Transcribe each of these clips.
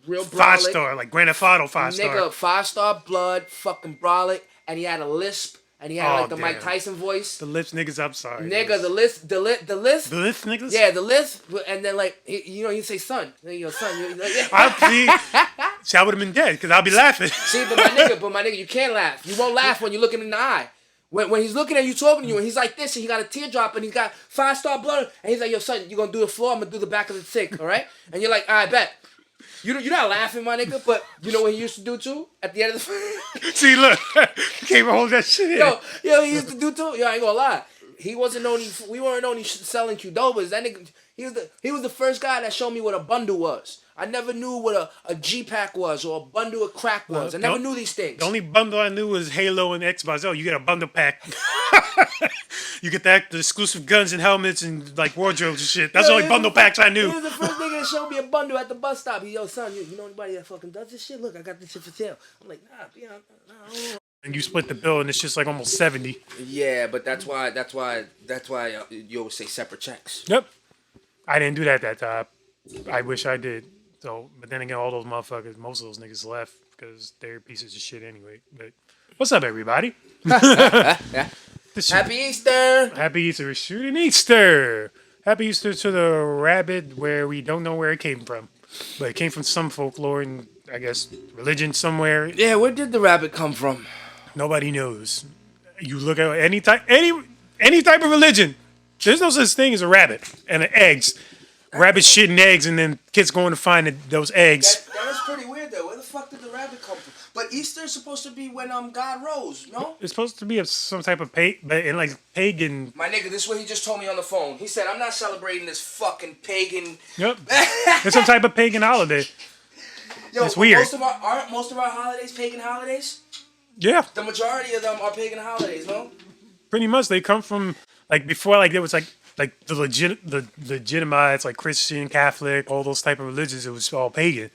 real Five brolic. star, like Grand Theft Auto 5-star. Nigga, 5-star blood, fucking brolic, and he had a lisp, and he had Oh like the Mike damn. Tyson voice. The lips niggas, I'm sorry. Nigga, the lisp, the lisp. The lips niggas? Yeah, the lisp, and then like he'd say son, son, See, I would have been dead because I'll be laughing. See, but my nigga, you can't laugh. You won't laugh when you look him in the eye. When he's looking at you, talking to you, and he's like this, and he got a teardrop, and he's got 5-star blood, and he's like, yo, son, you gonna do the floor, I'm gonna do the back of the sink, all right? And you're like, all right, bet. You're not laughing, my nigga, but you know what he used to do too? At the end of the See, look, you can't even hold that shit in. Yo, he used to do too. Yo, I ain't gonna lie. We weren't only selling Qdobas. That nigga, he was the first guy that showed me what a bundle was. I never knew what a G-Pack was or a bundle of crack was. I never knew these things. The only bundle I knew was Halo and Xbox. Oh, you get a bundle pack. You get the exclusive guns and helmets and like wardrobes and shit. That's the only bundle packs I knew. He was the first nigga that showed me a bundle at the bus stop. He, yo, son, you know anybody that fucking does this shit? Look, I got this shit for sale. I'm like, nah. And you split the bill and it's just like almost 70. Yeah, but that's why you always say separate checks. Yep. I didn't do that time. I wish I did. So, but then again, all those motherfuckers, most of those niggas left because they're pieces of shit anyway. But what's up, everybody? Happy Easter! Happy Easter. We're shooting Easter. Happy Easter to the rabbit where we don't know where it came from. But it came from some folklore and, I guess, religion somewhere. Yeah, where did the rabbit come from? Nobody knows. You look at any type of religion, there's no such thing as a rabbit and eggs. Rabbit shitting eggs and then kids going to find those eggs. That is pretty weird though. Where the fuck did the rabbit come from? But Easter is supposed to be when God rose, no? It's supposed to be some type of pagan. My nigga, this is what he just told me on the phone. He said, I'm not celebrating this fucking pagan. Yep. It's some type of pagan holiday. Yo, it's weird. Aren't most of our holidays pagan holidays? Yeah. The majority of them are pagan holidays, no? Pretty much. They come from like before there was like the legitimized like Christian, Catholic, all those type of religions. It was all pagan,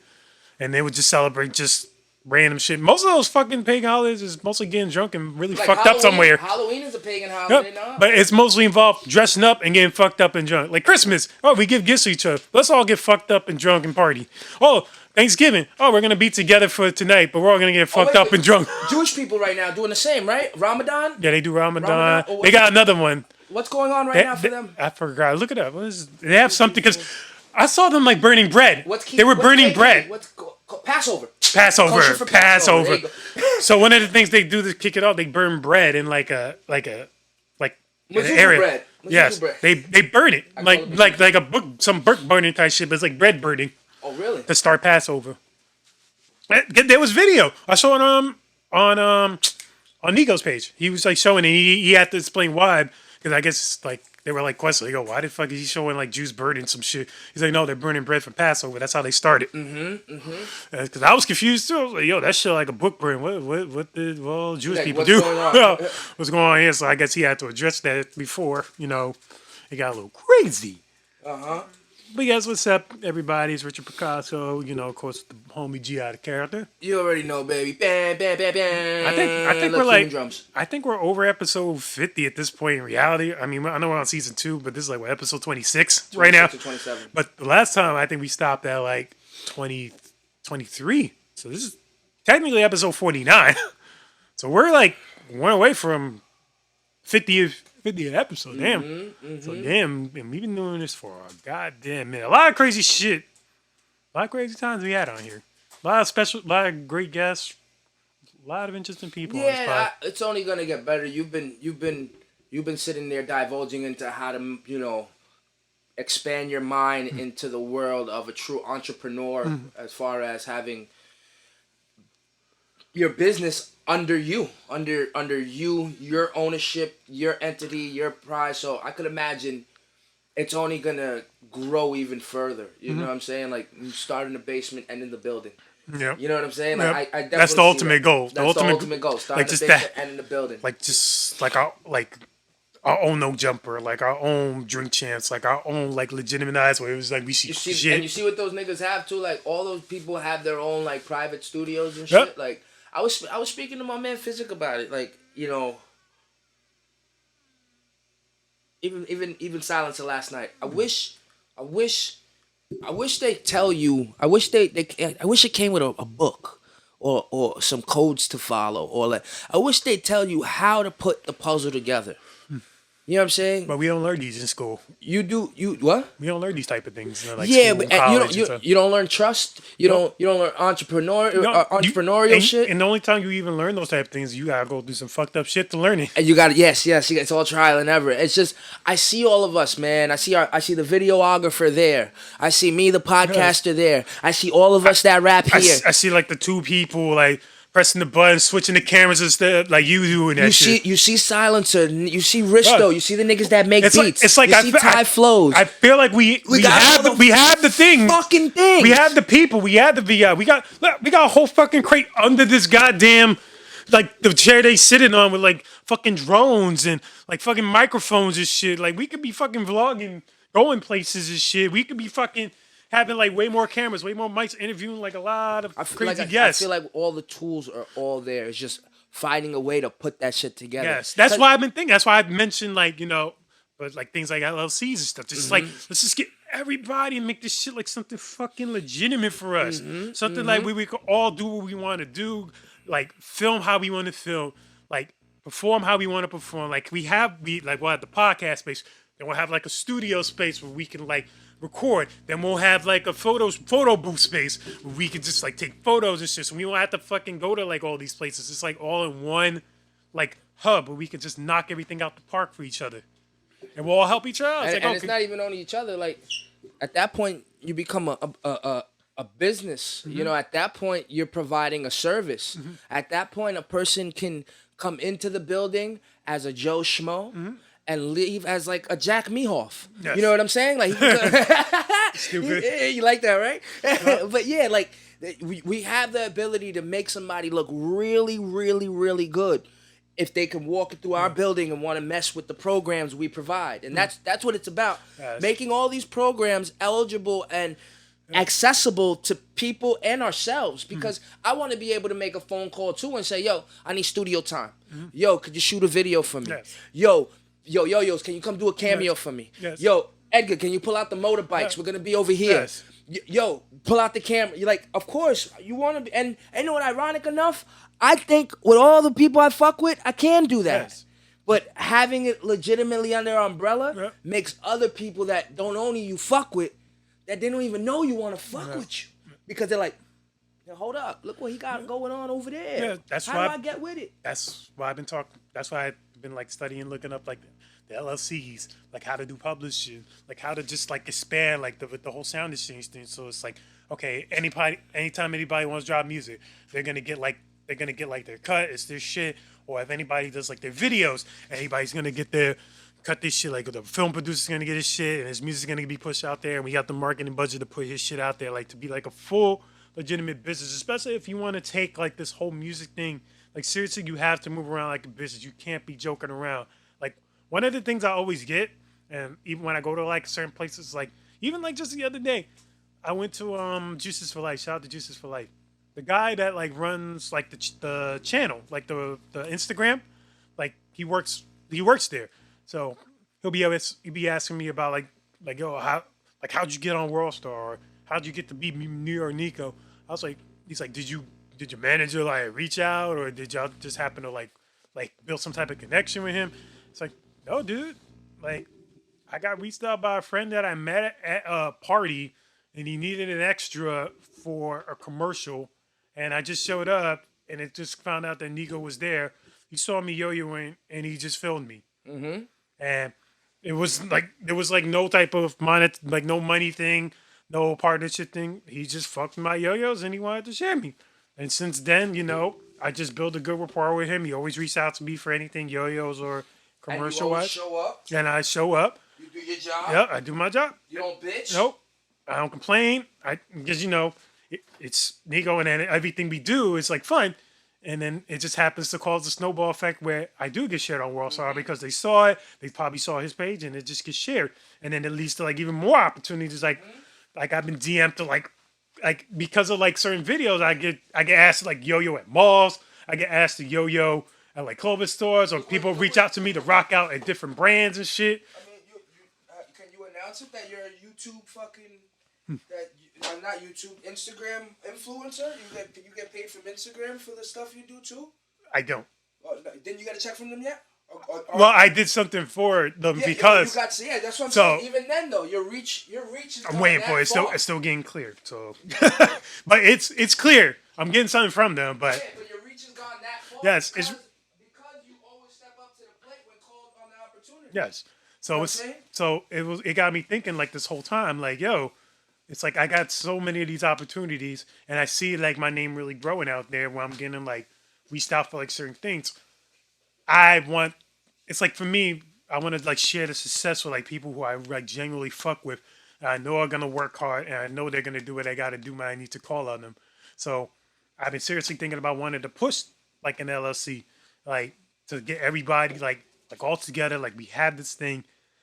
and they would just celebrate just random shit. Most of those fucking pagan holidays is mostly getting drunk and really like fucked up somewhere. Halloween is a pagan holiday, no? But it's mostly involved dressing up and getting fucked up and drunk. Like Christmas, oh, we give gifts to each other. Let's all get fucked up and drunk and party. Oh, Thanksgiving, oh, we're gonna be together for tonight, but we're all gonna get fucked up and drunk. Jewish people right now doing the same, right? Ramadan. Yeah, they do Ramadan. They got another one. What's going on right now for them? I forgot. Look it up. They have something because I saw them like burning bread. They were burning bread. Passover. Passover. So one of the things they do to kick it off, they burn bread in like an area. Bread. Yes, bread. they burn it like a book, some book burning type shit, but it's like bread burning. Oh really? To start Passover. There was video. I saw it on Nico's page. He was like showing it. He had to explain why. Because I guess like they were like questioning, like, why the fuck is he showing like Jews burning some shit? He's like, no, they're burning bread for Passover. That's how they started. Because I was confused too. I was like, yo, that shit like a book burn. What did Jewish people do? What's going on here? So I guess he had to address that before, it got a little crazy. But yes, what's up, everybody? It's Richard Picasso. Of course, the homie G out of character. You already know, baby. Bam, bam, bam, bam. I think we're over episode 50 at this point in reality. I mean, I know we're on season 2, but this is like episode 26 right now. 27. But the last time I think we stopped at like 23. So this is technically episode 49. So we're like one away from 50th episode. Damn. So damn, and we've been doing this for a goddamn minute. A lot of crazy shit. A lot of crazy times we had on here. A lot of great guests. A lot of interesting people. Yeah, it's only gonna get better. You've been sitting there divulging into how to expand your mind into the world of a true entrepreneur, as far as having your business under you, your ownership, your entity, your prize. So I could imagine it's only gonna grow even further. You know what I'm saying? Like you start in the basement and in the building. Yeah. You know what I'm saying? Like I definitely that's the ultimate goal. That's the ultimate goal. Start in the basement and in the building. Like just like our own no jumper, like our own drink champs, like our own like legitimized where it was like we see shit. And you see what those niggas have too. Like all those people have their own like private studios and shit. Like I was speaking to my man Physic about it. Like even Silencer last night. I wish I wish they tell you. I wish I wish it came with a book or some codes to follow or like. I wish they tell you how to put the puzzle together. You know what I'm saying? But we don't learn these in school. You what? We don't learn these type of things in like Yeah, school, but college, and stuff. you don't learn trust. Nope. You don't learn No, entrepreneurial shit. and the only time you even learn those type of things, you gotta go do some fucked up shit to learn it. And you got yes, it's all trial and error. It's just I see all of us, man. I see the videographer there. I see me, the podcaster there. I see all of us that rap here. I see like the two people like pressing the button, switching the cameras instead, like you doing that shit. You see Silencer, you see Risto, you see the niggas that make beats. It's like you see Ty Flows. I feel like we have the thing. Fucking thing. We have the people. We have the VI. We got a whole fucking crate under this goddamn like the chair they sitting on with like fucking drones and like fucking microphones and shit. Like we could be fucking vlogging, going places and shit. We could be fucking having like way more cameras, way more mics, interviewing like a lot of crazy guests. I feel like all the tools are all there. It's just finding a way to put that shit together. Yes, that's why I've been thinking. That's why I've mentioned like but like things like LLCs and stuff. Just like let's just get everybody and make this shit like something fucking legitimate for us. Something like we could all do what we want to do, like film how we want to film, like perform how we want to perform. Like we'll have the podcast space, then we'll have like a studio space where we can like record. Then we'll have like a photo booth space where we can just like take photos and shit. So we don't have to fucking go to like all these places. It's like all in one like hub where we can just knock everything out the park for each other. And we'll all help each other. And it's not even only each other. Like at that point, you become a business. You know, at that point, you're providing a service. At that point, a person can come into the building as a Joe Schmo and leave as like a Jack Mehoff. Yes. You know what I'm saying? Like, Stupid. you like that, right? But yeah, like we have the ability to make somebody look really, really, really good if they can walk through our building and want to mess with the programs we provide. And that's what it's about. Yes. Making all these programs eligible and accessible to people and ourselves, because I want to be able to make a phone call too and say, yo, I need studio time. Yo, could you shoot a video for me? Yes. Yo, can you come do a cameo for me? Yes. Yo, Edgar, can you pull out the motorbikes? We're going to be over here. Yes. Yo, pull out the camera. You're like, of course, you want to be. And you know what, ironic enough, I think with all the people I fuck with, I can do that. Yes. But having it legitimately under our umbrella makes other people that don't only you fuck with, that they don't even know you want to fuck with you. Because they're like, yo, hold up, look what he got going on over there. Yeah, that's How why do I get with it? That's why I've been talking. That's why I've been like studying, looking up like the LLCs, like how to do publishing, like how to just like expand like the whole sound exchange thing. So it's like, okay, anytime anybody wants to drop music, they're gonna get their cut. It's their shit. Or if anybody does like their videos, anybody's gonna get their cut this shit. Like the film producer's gonna get his shit, and his music's gonna be pushed out there, and we got the marketing budget to put his shit out there, like to be like a full legitimate business. Especially if you want to take like this whole music thing like seriously, you have to move around like a business. You can't be joking around. Like one of the things I always get, and even when I go to like certain places, like even like just the other day, I went to Juices for Life. Shout out to Juices for Life. The guy that like runs like the channel, like the Instagram, like he works there. So he'll be asking me about like yo, how'd you get on World Star, or how'd you get to be New York Nico? I was like, he's like, did your manager like reach out, or did y'all just happen to like build some type of connection with him? It's like, no, dude. Like, I got reached out by a friend that I met at a party, and he needed an extra for a commercial, and I just showed up, and it just found out that Nico was there. He saw me yo-yoing, and he just filmed me. Mm-hmm. And it was like there was like no type of no money thing, no partnership thing. He just fucked my yo-yos, and he wanted to share me. And since then, you know, I just built a good rapport with him. He always reached out to me for anything yo-yos or commercial wise. And you always show up. And I show up. You do your job. Yeah, I do my job. You don't bitch. Nope. I don't complain. Because you know, it's Nico, and then everything we do is like fun. And then it just happens to cause the snowball effect where I do get shared on World Star because they saw it. They probably saw his page, and it just gets shared. And then it leads to like even more opportunities. Like I've been DM'd to like because of like certain videos, I get asked to like yo-yo at malls. I get asked to yo-yo at like clothing stores, or people reach out to me to rock out at different brands and shit. I mean, can you announce it that you're a YouTube fucking that not YouTube, Instagram influencer. You get paid from Instagram for the stuff you do too. I don't. Oh, didn't you get a check from them yet? Well, I did something for them yeah, because. That's what I'm saying. Even then, though, your reach is. I'm waiting for it. It's still getting cleared. So, but it's clear. I'm getting something from them, but. Yeah, but your reach has gone that far. Yes, because you always step up to the plate when called on the opportunity. Yes. So it got me thinking like this whole time, like, yo, it's like I got so many of these opportunities, and I see like my name really growing out there where I'm getting like reached out for like certain things. It's like for me, I want to like share the success with like people who I like genuinely fuck with. And I know are gonna work hard, and I know they're gonna do what they gotta do when I need to call on them. So I've been seriously thinking about wanting to push like an LLC, like to get everybody like all together. Like we have this thing,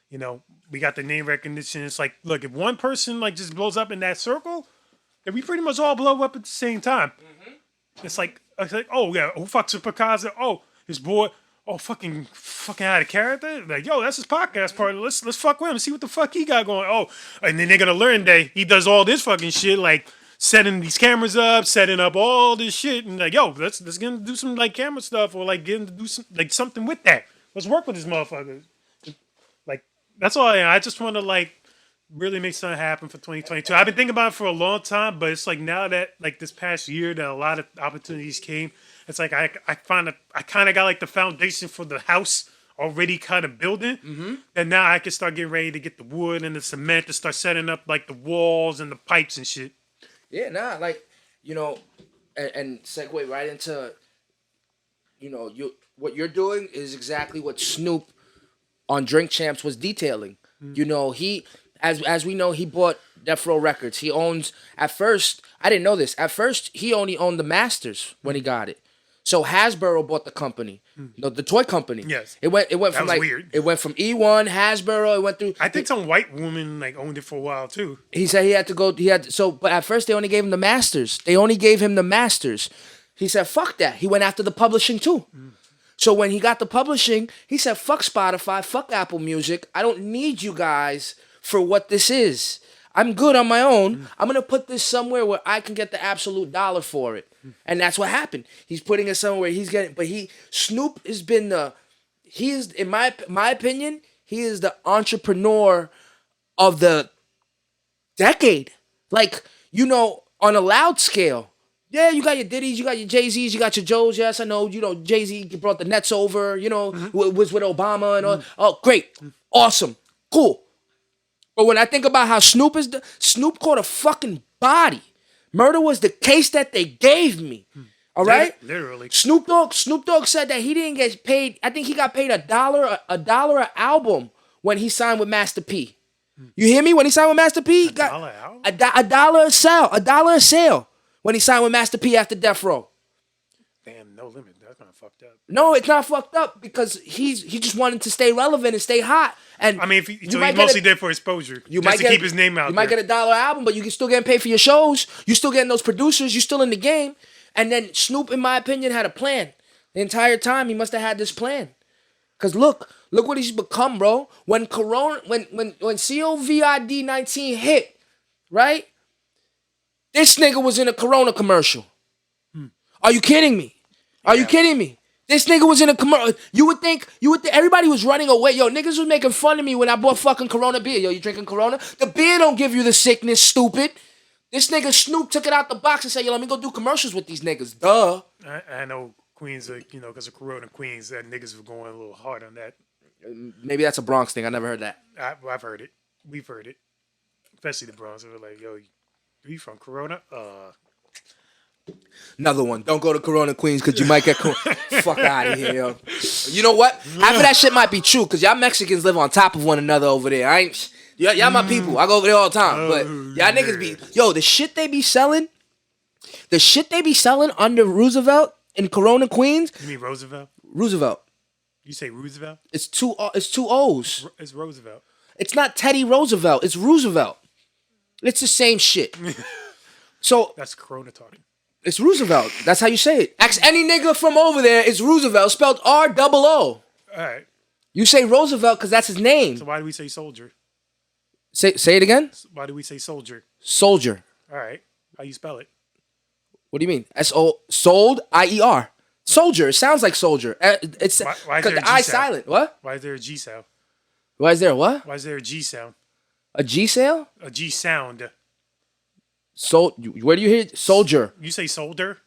we got the name recognition. It's like, look, if one person like just blows up in that circle, then we pretty much all blow up at the same time. Mm-hmm. It's like, oh yeah, who fucks with Picasso? Oh, his boy. Oh, fucking out of character. Like, yo, that's his podcast partner. Let's fuck with him and see what the fuck he got going. Oh, and then they're gonna learn that he does all this fucking shit, like setting these cameras up, setting up all this shit, and like, yo, let's get him to do some like camera stuff, or like get him to do some like something with that. Let's work with this motherfucker. Like, that's all I just want to like really make something happen for 2022. I've been thinking about it for a long time, but it's like now that like this past year that a lot of opportunities came, it's like I kind of got like the foundation for the house already kind of building, and now I can start getting ready to get the wood and the cement to start setting up like the walls and the pipes and shit. Yeah, like and segue right into what you're doing is exactly what Snoop on Drink Champs was detailing. He as we know, he bought Death Row Records. He owns, at first, I didn't know this. At first, he only owned the masters when he got it. So Hasbro bought the company, the toy company. Yes, it went that from was like weird. It went from E1, Hasbro. It went through. I think some white woman like owned it for a while too. He said he had to go. But at first they only gave him the masters. He said fuck that. He went after the publishing too. So when he got the publishing, he said fuck Spotify, fuck Apple Music. I don't need you guys for what this is. I'm good on my own. I'm gonna put this somewhere where I can get the absolute dollar for it. And that's what happened. He's putting it somewhere he's getting, but Snoop has been in my opinion, he is the entrepreneur of the decade. Like, on a loud scale. Yeah, you got your Diddy's, you got your Jay-Z's, you got your Joe's. Yes, I know, Jay-Z brought the Nets over, was with Obama and all. Oh, great. Awesome. Cool. But when I think about how Snoop caught a fucking body. Murder was the case that they gave me. All right? Literally. Snoop Dogg said that he didn't get paid. I think he got paid $1 an album when he signed with Master P. You hear me? When he signed with Master P, he got $1 a sale when he signed with Master P after Death Row. Damn, No Limit. That's not fucked up. No, it's not fucked up because he just wanted to stay relevant and stay hot. And I mean, he's mostly there for exposure. Just to keep his name out there. You might get $1 album, but you can still get paid for your shows. You still getting those producers. You still in the game. And then Snoop, in my opinion, had a plan. The entire time he must have had this plan. Cause look what he's become, bro. When COVID-19 hit, right? This nigga was in a Corona commercial. Are you kidding me? Are you kidding me? This nigga was in a commercial. You would think everybody was running away. Yo, niggas was making fun of me when I bought fucking Corona beer. Yo, you drinking Corona? The beer don't give you the sickness, stupid. This nigga Snoop took it out the box and said, yo, let me go do commercials with these niggas. Duh. I know Queens, because of Corona Queens, that niggas were going a little hard on that. Maybe that's a Bronx thing. I never heard that. I've heard it. We've heard it. Especially the Bronx. They were like, yo, you from Corona? Another one. Don't go to Corona Queens because you might get fuck out of here, yo. You know what? Half of that shit might be true because y'all Mexicans live on top of one another over there. Y'all my people. I go over there all the time. But y'all niggas be... Yo, the shit they be selling under Roosevelt in Corona Queens... You mean Roosevelt? Roosevelt. You say Roosevelt? It's two O's. It's Roosevelt. It's not Teddy Roosevelt. It's Roosevelt. It's the same shit. So... That's Corona talking. It's Roosevelt. That's how you say it. Ask any nigga from over there. It's Roosevelt, spelled R-O-O. All right. You say Roosevelt because that's his name. So why do we say soldier? Say it again. Why do we say soldier? Soldier. All right. How you spell it? What do you mean? Sold IER. Soldier. It sounds like soldier. It's Why is because there a the G I sound? silent. What? Why is there a G sound? Why is there what? Why is there a G sound? A G sale? A G sound. Where do you hear it? Soldier? You say soldier?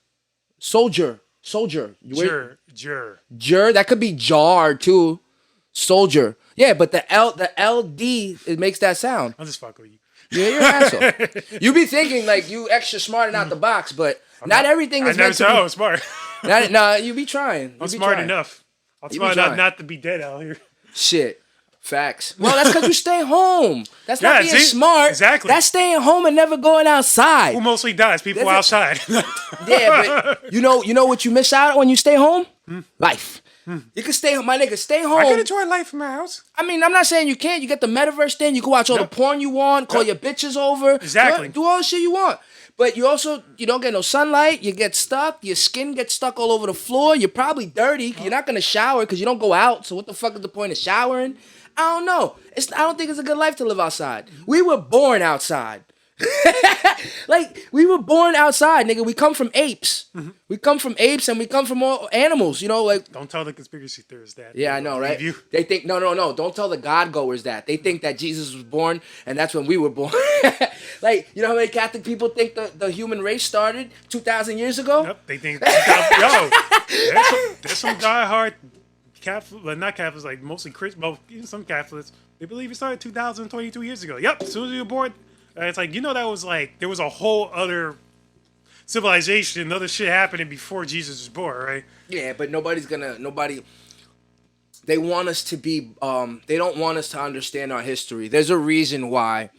Soldier. Jur. That could be jar too. Soldier. Yeah, but the LD it makes that sound. I'm just fucking with you. Yeah, you're an asshole. You be thinking like you extra smart and out the box, but not everything is I never meant said to I be. was smart. Nah, you be trying. I'm smart enough. I'm You be smart enough trying. not to be dead out here. Shit. Facts. Well, that's because you stay home. That's not Yeah, being see? smart. Exactly. That's staying home and never going outside. Who mostly dies? People That's outside. Yeah, but you know what you miss out when you stay home? Life. You can stay home, my nigga. Stay home. I can enjoy life from my house. I mean, I'm not saying you can't. You get the metaverse thing. You can watch all the porn you want. Call your bitches over. Exactly. Do all the shit you want. But you don't get no sunlight. You get stuck. Your skin gets stuck all over the floor. You're probably dirty. You're not gonna shower because you don't go out. So what the fuck is the point of showering? I don't know. I don't think it's a good life to live outside. We were born outside. Like, we were born outside, nigga. We come from apes. We come from apes and we come from all animals, like. Don't tell the conspiracy theorists that. Yeah, I know, right? You. They think, no. Don't tell the God goers that. They think that Jesus was born and that's when we were born. Like, you know how many Catholic people think the human race started 2,000 years ago? Yep, they think, there's some diehard Catholic, well, not Catholics, like mostly Christian, well, even some Catholics, they believe it started 2,022 years ago. Yep, as soon as you were born, it's like, that was like, there was a whole other civilization, other shit happening before Jesus was born, right? Yeah, but they want us to be, they don't want us to understand our history. There's a reason why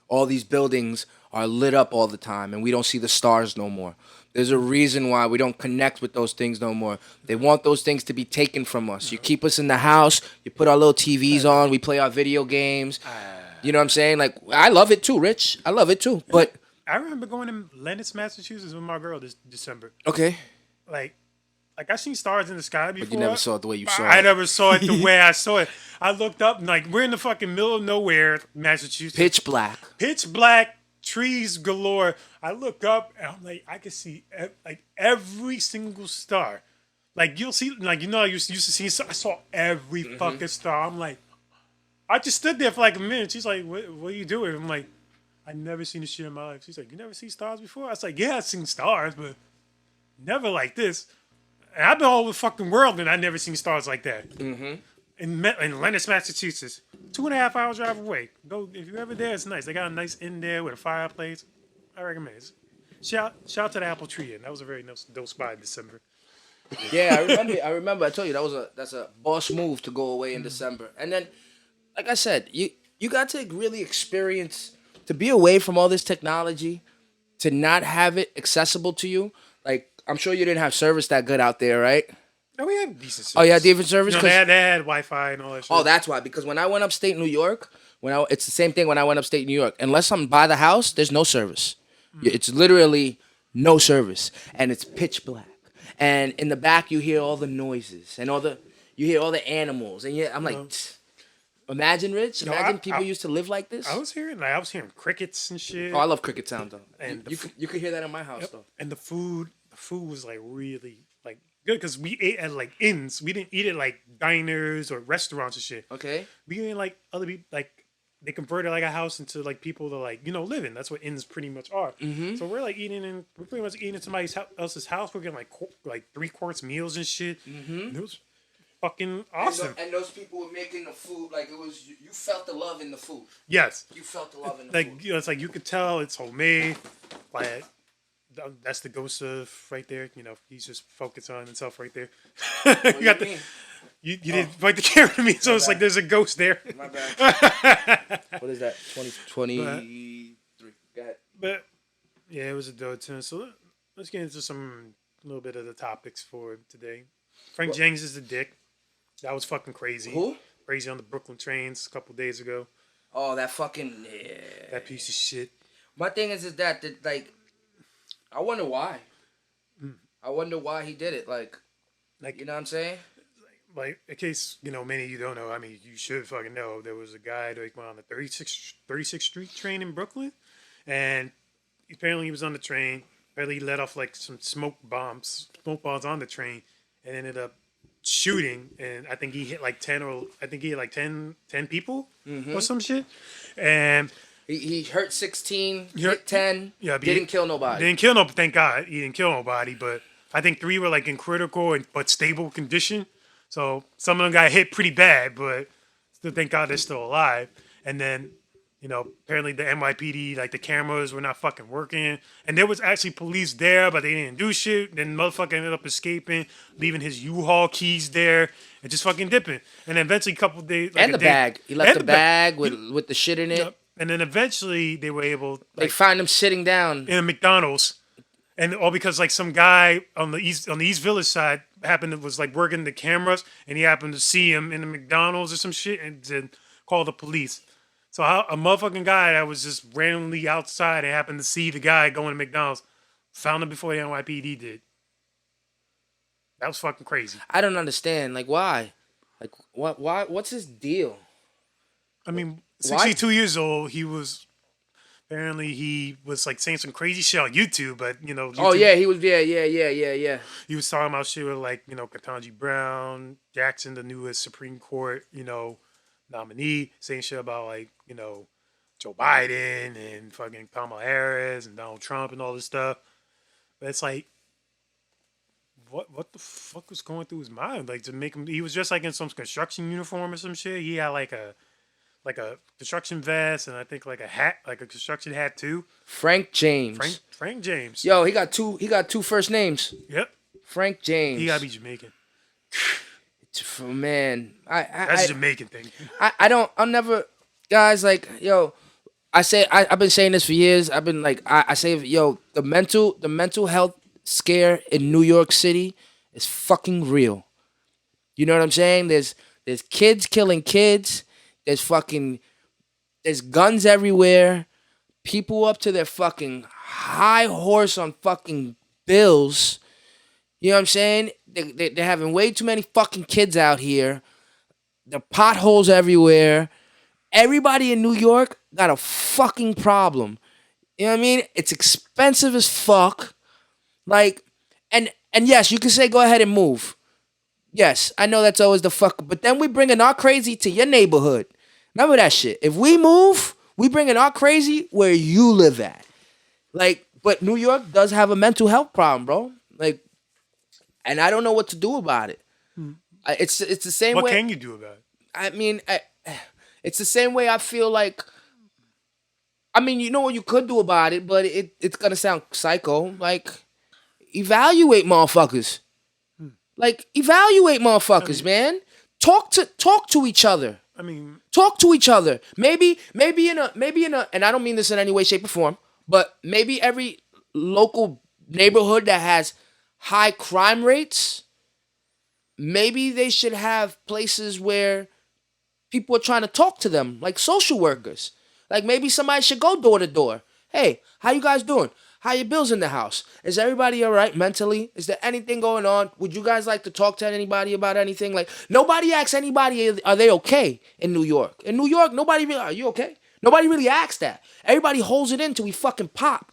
all these buildings are lit up all the time and we don't see the stars no more. There's a reason why we don't connect with those things no more. They want those things to be taken from us. You keep us in the house, you put our little TVs on, we play our video games. You know what I'm saying? Like, I love it too, Rich. I love it too. But I remember going to Lennox, Massachusetts with my girl this December. Okay. Like I seen stars in the sky before. But you never saw it the way you saw it. I never saw it the way I saw it. I looked up and like, we're in the fucking middle of nowhere, Massachusetts. Pitch black. Pitch black, trees galore. I look up and I'm like, I can see like every single star. Like, you'll see, like, I used to see, I saw every fucking star. I'm like, I just stood there for like a minute. She's like, what are you doing? I'm like, I never seen this shit in my life. She's like, you never seen stars before? I was like, yeah, I've seen stars, but never like this. And I've been all over the fucking world and I never seen stars like that. In Lennox, Massachusetts, 2.5 hours drive away. Go if you're ever there. It's nice. They got a nice inn there with a fireplace. I recommend it. Shout to the apple tree inn. That was a very dope spot in December. Yeah, I remember. I told you that's a boss move to go away in December. And then, like I said, you got to really experience to be away from all this technology, to not have it accessible to you. Like, I'm sure you didn't have service that good out there, right? No, we had decent service. Oh, yeah, different service. They had Wi-Fi and all that shit. Oh, that's why. Because when I went upstate New York, it's the same thing when I went upstate New York. Unless I'm by the house, there's no service. It's literally no service, and it's pitch black. And in the back, you hear all the noises and you hear all the animals, and I'm like, imagine, Rich. Imagine people used to live like this. I was hearing crickets and shit. Oh, I love cricket sound though. And you could hear that in my house though. And the food was like really like good because we ate at like inns. We didn't eat at like diners or restaurants and shit. Okay. We ate like other people like. They converted like a house into like people to like live in. That's what inns pretty much are. So we're pretty much eating in somebody else's house. We're getting like 3-course meals and shit. And it was fucking awesome. And those people were making the food like it was. You felt the love in the food. Yes. You felt the love in the food. food. It's like you could tell it's homemade. Like that's the ghost of right there. He's just focused on himself right there. What you got the. You didn't point the camera to me, so it's like there's a ghost there. My bad. What is that? 2023. Go ahead. But yeah, it was a dope tune. So let's get into a little bit of the topics for today. Frank James is a dick. That was fucking crazy. Who? Crazy on the Brooklyn trains a couple days ago. Oh, that fucking that piece of shit. My thing is that like, I wonder why. I wonder why he did it. Like, you know what I'm saying? like in case many of you don't know. I mean, you should fucking know. There was a guy like on the 36th Street train in Brooklyn, and apparently he was on the train. Apparently he let off like some smoke bombs on the train, and ended up shooting. And I think he hit like 10 people or some shit. And he hurt 16, hit 10. Yeah, didn't kill nobody. Thank God he didn't kill nobody. But I think 3 were like in critical but stable condition. So some of them got hit pretty bad, but still thank God they're still alive. And then, apparently the NYPD, like the cameras were not fucking working. And there was actually police there, but they didn't do shit. Then motherfucker ended up escaping, leaving his U-Haul keys there and just fucking dipping. And then eventually a couple of days... Like and the bag. He left the bag with the shit in it. Yep. And then eventually they were able... They find him sitting down. In a McDonald's. And all because like some guy on the East Village side was like working the cameras, and he happened to see him in the McDonald's or some shit, and then call the police. So a motherfucking guy that was just randomly outside and happened to see the guy going to McDonald's found him before the NYPD did. That was fucking crazy. I don't understand. Like why? Like what? Why? What's his deal? I mean, 62 years old. He was. Apparently, he was like saying some crazy shit on YouTube, but YouTube, oh yeah, he was. Yeah. He was talking about shit with like Ketanji Brown, Jackson, the newest Supreme Court nominee, saying shit about like Joe Biden and fucking Kamala Harris and Donald Trump and all this stuff. But it's like, what the fuck was going through his mind? Like to make him, he was just like in some construction uniform or some shit. He had like a construction vest and I think like a hat, like a construction hat too. Frank James. Frank James. Yo, he got two first names. Yep. Frank James. He gotta be Jamaican. Man, that's a Jamaican thing. I'll never, guys. Like, yo, I've been saying this for years. I've been like, I say, yo, the mental health scare in New York City is fucking real. You know what I'm saying? There's kids killing kids. There's guns everywhere. People up to their fucking high horse on fucking bills. You know what I'm saying? They're having way too many fucking kids out here. There are potholes everywhere. Everybody in New York got a fucking problem. You know what I mean? It's expensive as fuck. Like, and yes, you can say go ahead and move. Yes, I know that's always the fuck. But then we bringing our crazy to your neighborhood. Remember that shit. If we move, we bringing our crazy where you live at. Like, but New York does have a mental health problem, bro. Like, and I don't know what to do about it. It's the same way. What can you do about it? I mean, it's the same way I feel like. I mean, you know what you could do about it, but it's gonna sound psycho. Like, evaluate motherfuckers. Like, evaluate motherfuckers, man. Talk to each other. I mean, talk to each other. Maybe in a, and I don't mean this in any way, shape, or form, but maybe every local neighborhood that has high crime rates, maybe they should have places where people are trying to talk to them, like social workers. Like maybe somebody should go door to door. Hey, how you guys doing? How your bills in the house? Is everybody all right mentally? Is there anything going on? Would you guys like to talk to anybody about anything? Like, nobody asks anybody, are they okay in New York? In New York, nobody really, are you okay? Nobody really asks that. Everybody holds it in till we fucking pop.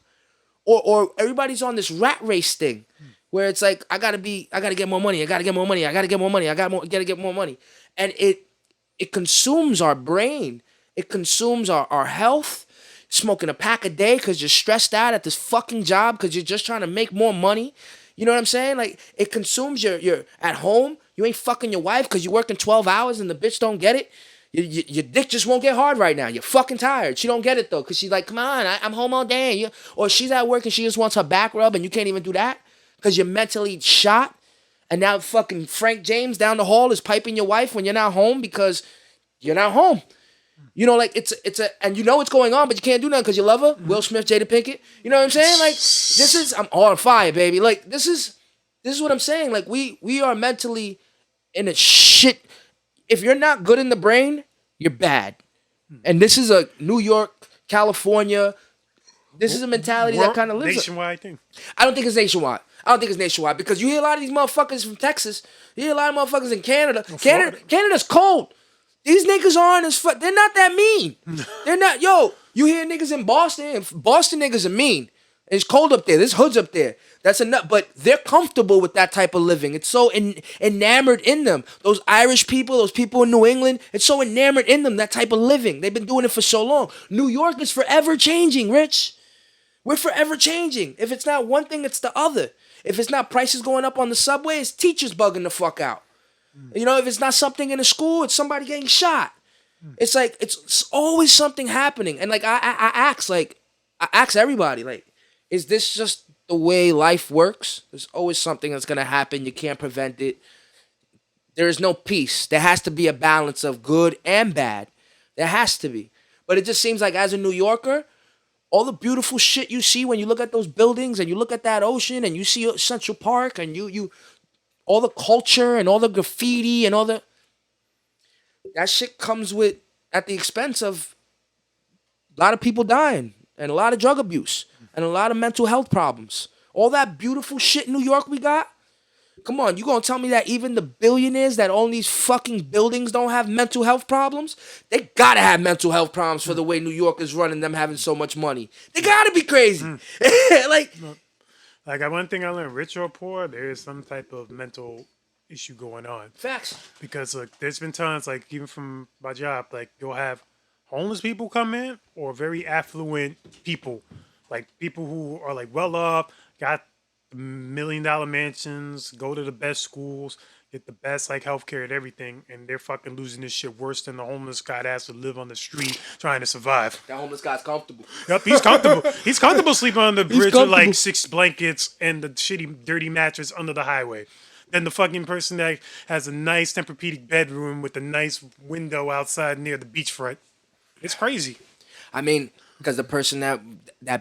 Or everybody's on this rat race thing where it's like, I gotta get more money. I gotta get more money. I gotta get more money. I gotta get more money. And it consumes our brain. It consumes our health. Smoking a pack a day because you're stressed out at this fucking job because you're just trying to make more money. You know what I'm saying? Like, it consumes your at home. You ain't fucking your wife because you're working 12 hours and the bitch don't get it. Your dick just won't get hard right now. You're fucking tired. She don't get it, though, because she's like, come on, I'm home all day. Or she's at work and she just wants her back rub and you can't even do that because you're mentally shot. And now fucking Frank James down the hall is piping your wife when you're not home because you're not home. You know, like, it's and you know what's going on, but you can't do nothing because you love her. Will Smith, Jada Pinkett. You know what I'm saying? Like, I'm on fire, baby. Like, this is what I'm saying. Like, we are mentally in a shit. If you're not good in the brain, you're bad. And this is a New York, California, This is a mentality that kind of lives. Nationwide thing. I don't think it's nationwide. Because you hear a lot of these motherfuckers from Texas. You hear a lot of motherfuckers in Canada. Canada's cold. These niggas aren't as fuck. They're not that mean. They're not. Yo, you hear niggas in Boston. And Boston niggas are mean. It's cold up there. There's hoods up there. That's enough. But they're comfortable with that type of living. It's so enamored in them. Those Irish people, those people in New England, it's so enamored in them, that type of living. They've been doing it for so long. New York is forever changing, Rich. We're forever changing. If it's not one thing, it's the other. If it's not prices going up on the subway, it's teachers bugging the fuck out. You know, if it's not something in a school, it's somebody getting shot. It's like, it's always something happening. And like, I ask everybody, like, is this just the way life works? There's always something that's going to happen. You can't prevent it. There is no peace. There has to be a balance of good and bad. There has to be. But it just seems like as a New Yorker, all the beautiful shit you see when you look at those buildings and you look at that ocean and you see Central Park and you all the culture and all the graffiti and all that shit comes with at the expense of a lot of people dying and a lot of drug abuse and a lot of mental health problems. All that beautiful shit in New York we got. Come on, you gonna tell me that even the billionaires that own these fucking buildings don't have mental health problems? They gotta have mental health problems for the way New York is running, them having so much money. They gotta be crazy. Like one thing I learned, rich or poor, there is some type of mental issue going on. Facts. Because look, there's been times like even from my job, like you'll have homeless people come in or very affluent people, like people who are like well off, got $1 million mansions, go to the best schools, get the best like healthcare and everything, and they're fucking losing this shit worse than the homeless guy that has to live on the street trying to survive. That homeless guy's comfortable. Yep, he's comfortable. He's comfortable sleeping on the bridge with like 6 blankets and the shitty, dirty mattress under the highway. Then the fucking person that has a nice Tempur-Pedic bedroom with a nice window outside near the beachfront. It's crazy. I mean, because the person that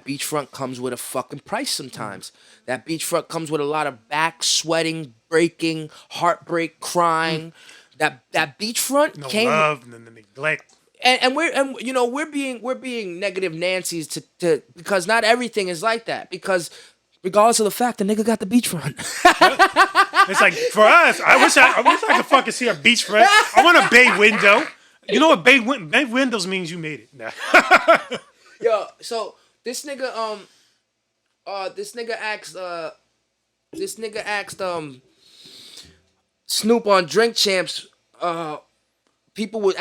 beachfront comes with a fucking price sometimes. That beachfront comes with a lot of back sweating, breaking, heartbreak, crying. That beachfront No came love and then the neglect. And we're being negative Nancy's to because not everything is like that. Because regardless of the fact, the nigga got the beachfront. It's like for us, I wish I could fucking see a beachfront. I want a bay window. You know what bay windows means? You made it. Nah. Yo, so this nigga asked Snoop on Drink Champs. People were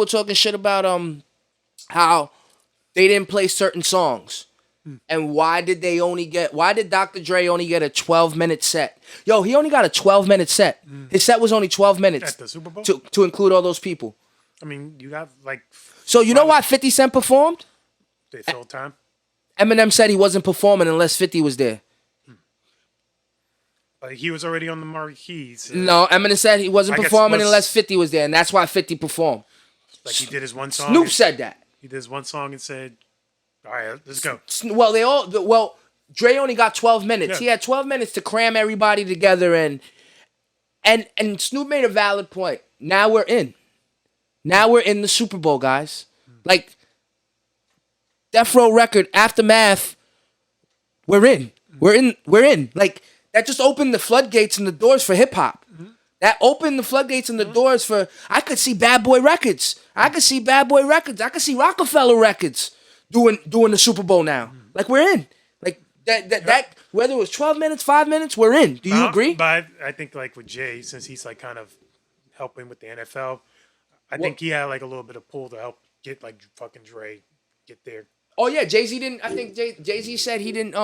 talking shit about how they didn't play certain songs. And why did Dr. Dre only get a 12-minute set? Yo, he only got a 12-minute set. His set was only 12 minutes. At the Super Bowl? To include all those people. I mean, you have like... So you know why 50 Cent performed? They filled time? Eminem said he wasn't performing unless 50 was there. But he was already on the marquee. So no, Eminem said he wasn't performing unless 50 was there, and that's why 50 performed. Like he did his one song. Snoop said that. He did his one song and said, all right, let's go. Well, Dre only got 12 minutes. Yeah. He had 12 minutes to cram everybody together, and Snoop made a valid point. Now we're in. Now we're in the Super Bowl, guys. Like, Death Row record, Aftermath, we're in. We're in. Like, that just opened the floodgates and the doors for hip-hop. That opened the floodgates and the doors for... I could see Bad Boy Records. I could see Rockefeller Records doing the Super Bowl now. Like, we're in. Like, that whether it was 12 minutes, 5 minutes, we're in. Do you agree? But I think, like, with Jay, since he's, like, kind of helping with the NFL... I think he had like a little bit of pull to help get like fucking Dre get there. Oh yeah, Jay-Z didn't. I think Jay-Z said he didn't.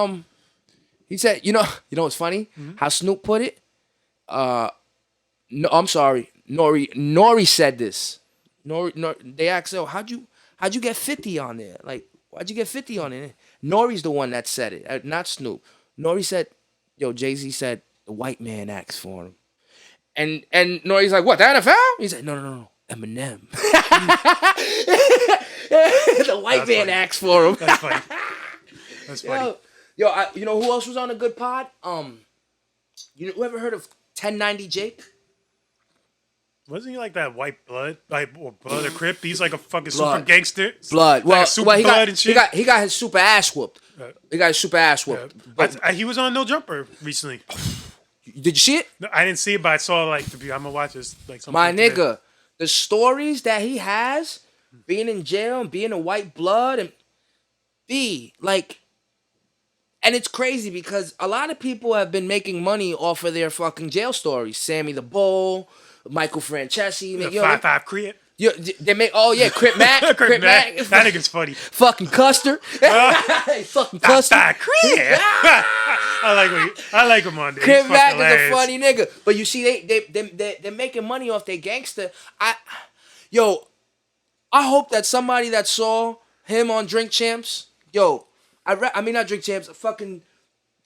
He said, you know what's funny? How Snoop put it. No, I'm sorry. Nori said this. Nori, they asked, "Oh, how'd you get 50 on there? Like, why'd you get 50 on it?" Nori's the one that said it, not Snoop. Nori said, "Yo, Jay-Z said the white man asked for him," and Nori's like, "What? The NFL?" He said, "No. Eminem." The white man asked for him. That's funny. That's funny. Yo, you know who else was on a good pod? You ever heard of 1090 Jake? Wasn't he like that white blood, like or blood or Crip? He's like a fucking Blood. super gangster. Blood. Like Well, a super well, he blood got and shit. he got his super ass whooped. He got his super ass whooped. But He was on No Jumper recently. did you see it? No, I didn't see it, but I saw like I'm gonna watch this like something. My today. nigga, the stories that he has, being in jail and being a white blood and and it's crazy because a lot of people have been making money off of their fucking jail stories. Sammy the Bull, Michael Francesi, The you know, 5'5" Crip. they make Crip Mac, Crip Mac. That nigga's funny. fucking Custer, fucking Custer. 5'5" Crip. I like him on there. Crip He's Mac fucking is a hilarious. funny nigga, but you see, they're making money off their gangster. I hope that somebody that saw him on Drink Champs, I mean not Drink Champs, fucking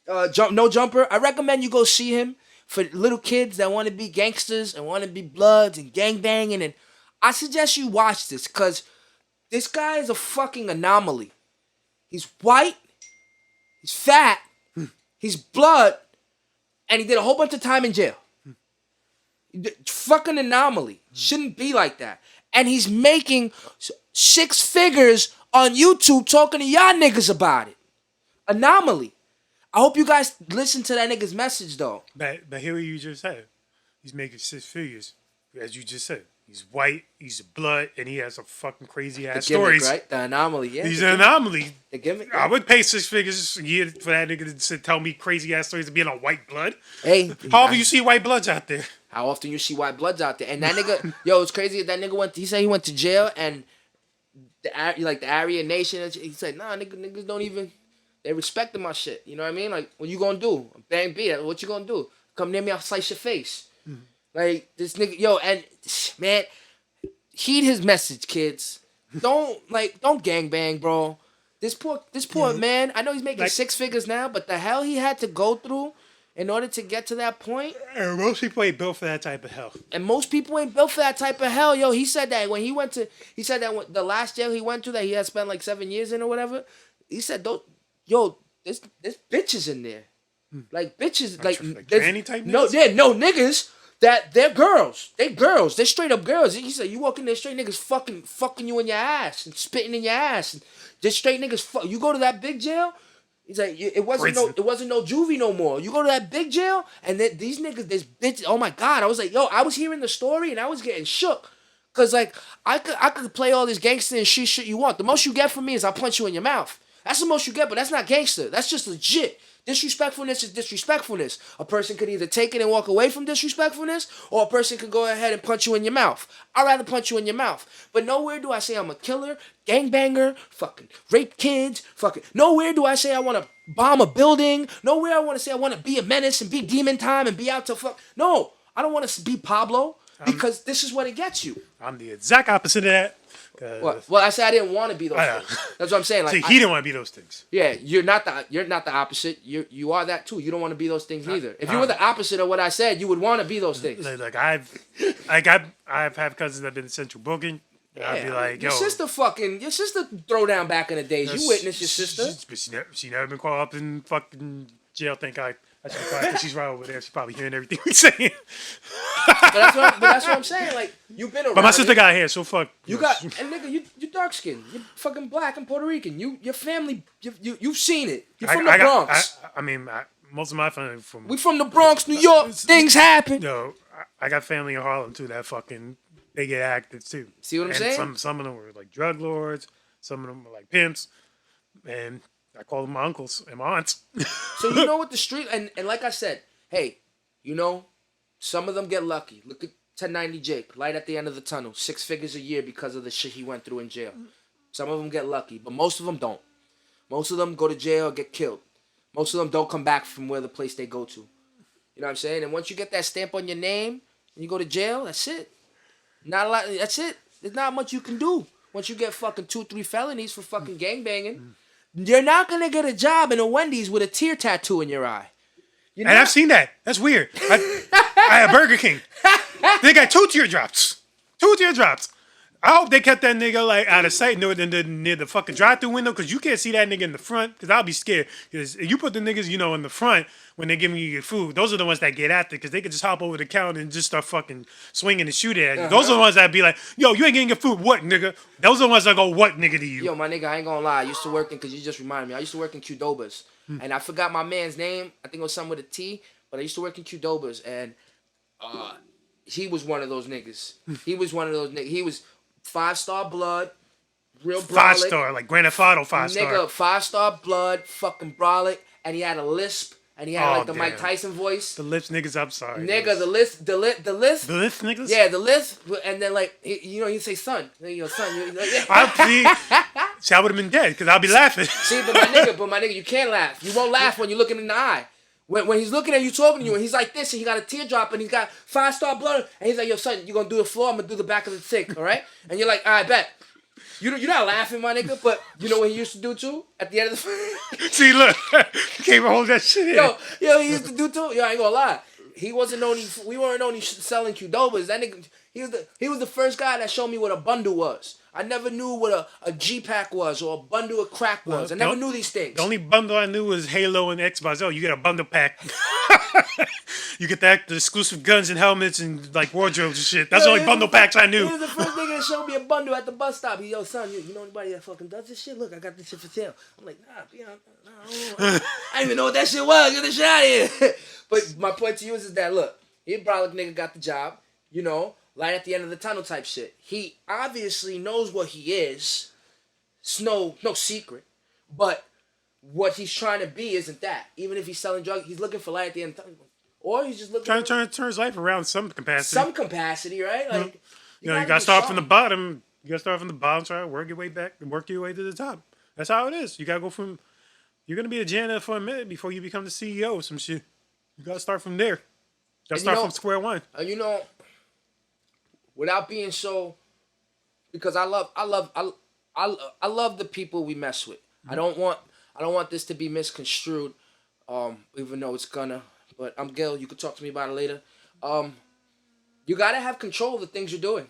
No Jumper. I recommend you go see him for little kids that want to be gangsters and want to be bloods and gangbanging. And I suggest you watch this because this guy is a fucking anomaly. He's white, he's fat, he's blood, and he did a whole bunch of time in jail. Fucking anomaly. Shouldn't be like that. And he's making 6 figures on YouTube talking to y'all niggas about it. Anomaly. I hope you guys listen to that nigga's message though. But hear what you just said. He's making 6 figures, as you just said. He's white, he's blood, and he has some fucking crazy ass The gimmick, stories. right? The anomaly, yeah. He's an anomaly. The gimmick. I would pay 6 figures a year for that nigga to tell me crazy ass stories of being on white blood. Hey, How often you see white bloods out there? how often you see white bloods out there? And that nigga, it's crazy. That nigga he said he went to jail and the Aryan Nation. He said, nah, niggas don't even. They respected my shit. You know what I mean? Like, what you gonna do? Bang B. What you gonna do? Come near me, I'll slice your face. Mm-hmm. Like this nigga, and man, heed his message, kids. Don't gangbang, bro. This poor man. I know he's making 6 figures now, but the hell he had to go through in order to get to that point. And most people ain't built for that type of hell. And most people ain't built for that type of hell. He said that when the last jail he went to that he had spent like 7 years in or whatever. He said, there's bitches in there. Like bitches, like tranny type niggas? No niggas that they're girls. They're straight up girls. He said you walk in there, straight niggas fucking you in your ass and spitting in your ass. And just straight niggas you go to that big jail. He's like, it wasn't no juvie no more. You go to that big jail, and then these niggas, this bitch. Oh my god! I was like, I was hearing the story, and I was getting shook, cause like I could play all this gangster and shit you want. The most you get from me is I'll punch you in your mouth. That's the most you get, but that's not gangster. That's just legit. Disrespectfulness is disrespectfulness. A person could either take it and walk away from disrespectfulness, or a person could go ahead and punch you in your mouth. I'd rather punch you in your mouth. But nowhere do I say I'm a killer, gangbanger, fucking rape kids, fucking. Nowhere do I say I want to bomb a building. Nowhere I want to say I want to be a menace and be demon time and be out to fuck. No, I don't want to be Pablo because this is what it gets you. I'm the exact opposite of that. What? Well, I said I didn't want to be those things. That's what I'm saying. Like, see, he didn't want to be those things. Yeah, you're not the opposite. You are that too. You don't want to be those things neither. If you were the opposite of what I said, you would want to be those things. Like I've had cousins that have been in central booking. Yeah, I'd be like, your sister throw down back in the days. You witnessed your sister. She never been caught up in fucking jail. Thank God. She's right over there. She's probably hearing everything we're saying. But that's what I'm saying. Like, you've been around. But my sister got hair, so fuck. You got, and nigga, you dark skinned. You fucking black and Puerto Rican. Your family, you've seen it. You're from the Bronx. Most of my family from. We from the Bronx, New York. Things happen. No, I got family in Harlem too. That fucking they get active too. See what I'm saying? Some of them were like drug lords. Some of them were like pimps, and I call them my uncles and my aunts. So you know what the street and like I said, hey, some of them get lucky. Look at 1090 Jake, light at the end of the tunnel, 6 figures a year because of the shit he went through in jail. Some of them get lucky, but most of them don't. Most of them go to jail or get killed. Most of them don't come back from where the place they go to. You know what I'm saying? And once you get that stamp on your name and you go to jail, that's it. Not a lot. That's it. There's not much you can do once you get fucking 2-3 felonies for fucking gangbanging. You're not gonna get a job in a Wendy's with a tear tattoo in your eye. And I've seen that. That's weird. I had Burger King. They got 2 teardrops. 2 teardrops. I hope they kept that nigga like out of sight near the fucking drive-through window, because you can't see that nigga in the front. Because I'll be scared. Because you put the niggas, in the front when they're giving you your food. Those are the ones that get after, because they could just hop over the counter and just start fucking swinging and shooting at you. Those are the ones that be like, yo, you ain't getting your food. What, nigga? Those are the ones that go, what, nigga, to you? Yo, my nigga, I ain't gonna lie. I used to work in, because you just reminded me. I used to work in Qdoba's. And I forgot my man's name. I think it was something with a T. But I used to work in Qdoba's. And he was one of those niggas. He was one of those niggas. He was 5-star blood, real brolic. 5-star, like Grand Theft Auto 5-star. Nigga, 5-star blood, fucking brolic. And he had a lisp. And he had like the Mike Tyson voice. The lisp niggas, I'm sorry. Nigga, the lisp. The lisp niggas? Yeah, the lisp. And then like, he'd say son. Son. See, I would have been dead, because I'll be laughing. See, but my nigga, you can't laugh. You won't laugh when you look him in the eye. When he's looking at you, talking to you, and he's like this, and he got a teardrop, and he's got 5-star blood, and he's like, yo, son, you gonna do the floor, I'm gonna do the back of the sink, all right? And you're like, all right, bet. You're not laughing, my nigga, but you know what he used to do, too? At the end of the... See, look. You can't even hold that shit in. Yo, he used to do, too? Yo, I ain't gonna lie. We weren't only selling Qdobas. That nigga, he was the first guy that showed me what a bundle was. I never knew what a G-Pack was or a bundle of crack was. I never knew these things. The only bundle I knew was Halo and Xbox. Oh, you get a bundle pack. You get the exclusive guns and helmets and like wardrobes and shit. That's the only bundle packs I knew. He was the first nigga that showed me a bundle at the bus stop. He, yo, son, you know anybody that fucking does this shit? Look, I got this shit for sale. I'm like, nah, I didn't even know what that shit was. Get the shit out of here. But my point to you is that, look, he brolic nigga got the job, light at the end of the tunnel type shit. He obviously knows what he is. It's no secret. But what he's trying to be isn't that. Even if he's selling drugs, he's looking for light at the end of the tunnel. Or he's just looking trying to turn his life around some capacity. Some capacity, right? Like you gotta start from the bottom. You gotta start from the bottom, try to work your way back and work your way to the top. That's how it is. You gotta go from you're gonna be a janitor for a minute before you become the CEO of some shit. You gotta start from there. You gotta start from square one. And without being so, because I love the people we mess with. I don't want this to be misconstrued, even though it's gonna. But I'm Gil. You can talk to me about it later. You gotta have control of the things you're doing.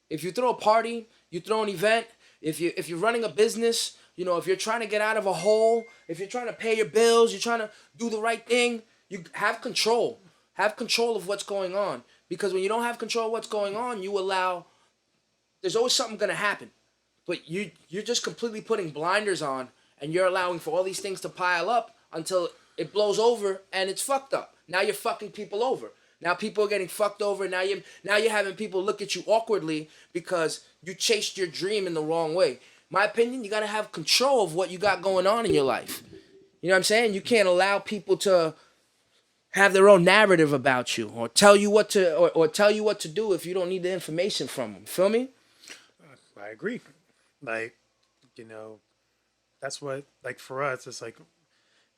If you throw a party, you throw an event. If you're running a business, if you're trying to get out of a hole, if you're trying to pay your bills, you're trying to do the right thing. You have control. Have control of what's going on. Because when you don't have control of what's going on, there's always something gonna happen. But you're just completely putting blinders on, and you're allowing for all these things to pile up until it blows over and it's fucked up. Now you're fucking people over. Now people are getting fucked over. Now you're having people look at you awkwardly because you chased your dream in the wrong way. My opinion, you gotta have control of what you got going on in your life. You know what I'm saying? You can't allow people to have their own narrative about you or tell you what to do if you don't need the information from them. Feel me? I agree. Like, that's what, like, for us, it's like,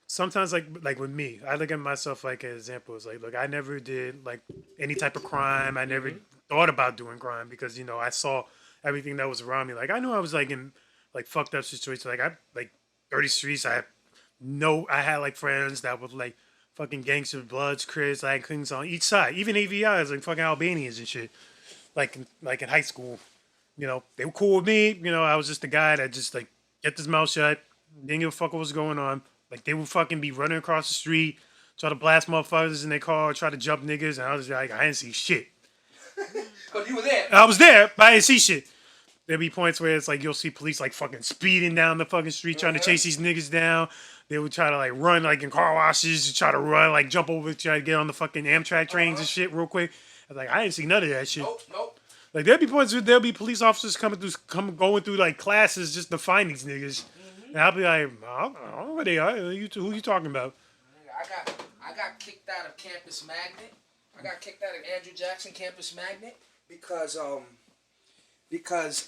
sometimes, like with me, I look at myself like an example. It's like, look, I never did, like, any type of crime. I never thought about doing crime because, I saw everything that was around me. Like, I knew I was, like, in, like, fucked up situations. Like, dirty streets. I had, like, friends that would, like, fucking gangster Bloods, Crips, like things on each side. Even AVIs, like fucking Albanians and shit. Like in high school. They were cool with me. I was just the guy that just like kept his mouth shut. Didn't give a fuck what was going on. Like they would fucking be running across the street, try to blast motherfuckers in their car, try to jump niggas, and I was like, I didn't see shit. Cause you were there. I was there, but I didn't see shit. There'd be points where it's like you'll see police like fucking speeding down the fucking street trying to chase these niggas down. They would try to like run like in car washes, try to run, like jump over, try to get on the fucking Amtrak trains and shit real quick. I was like, I didn't see none of that shit. Nope. Like there'd be points where there'll be police officers going through like classes just to find these niggas. And I'll be like, I don't know where they are. Who you talking about? I got kicked out of Campus Magnet. I got kicked out of Andrew Jackson Campus Magnet because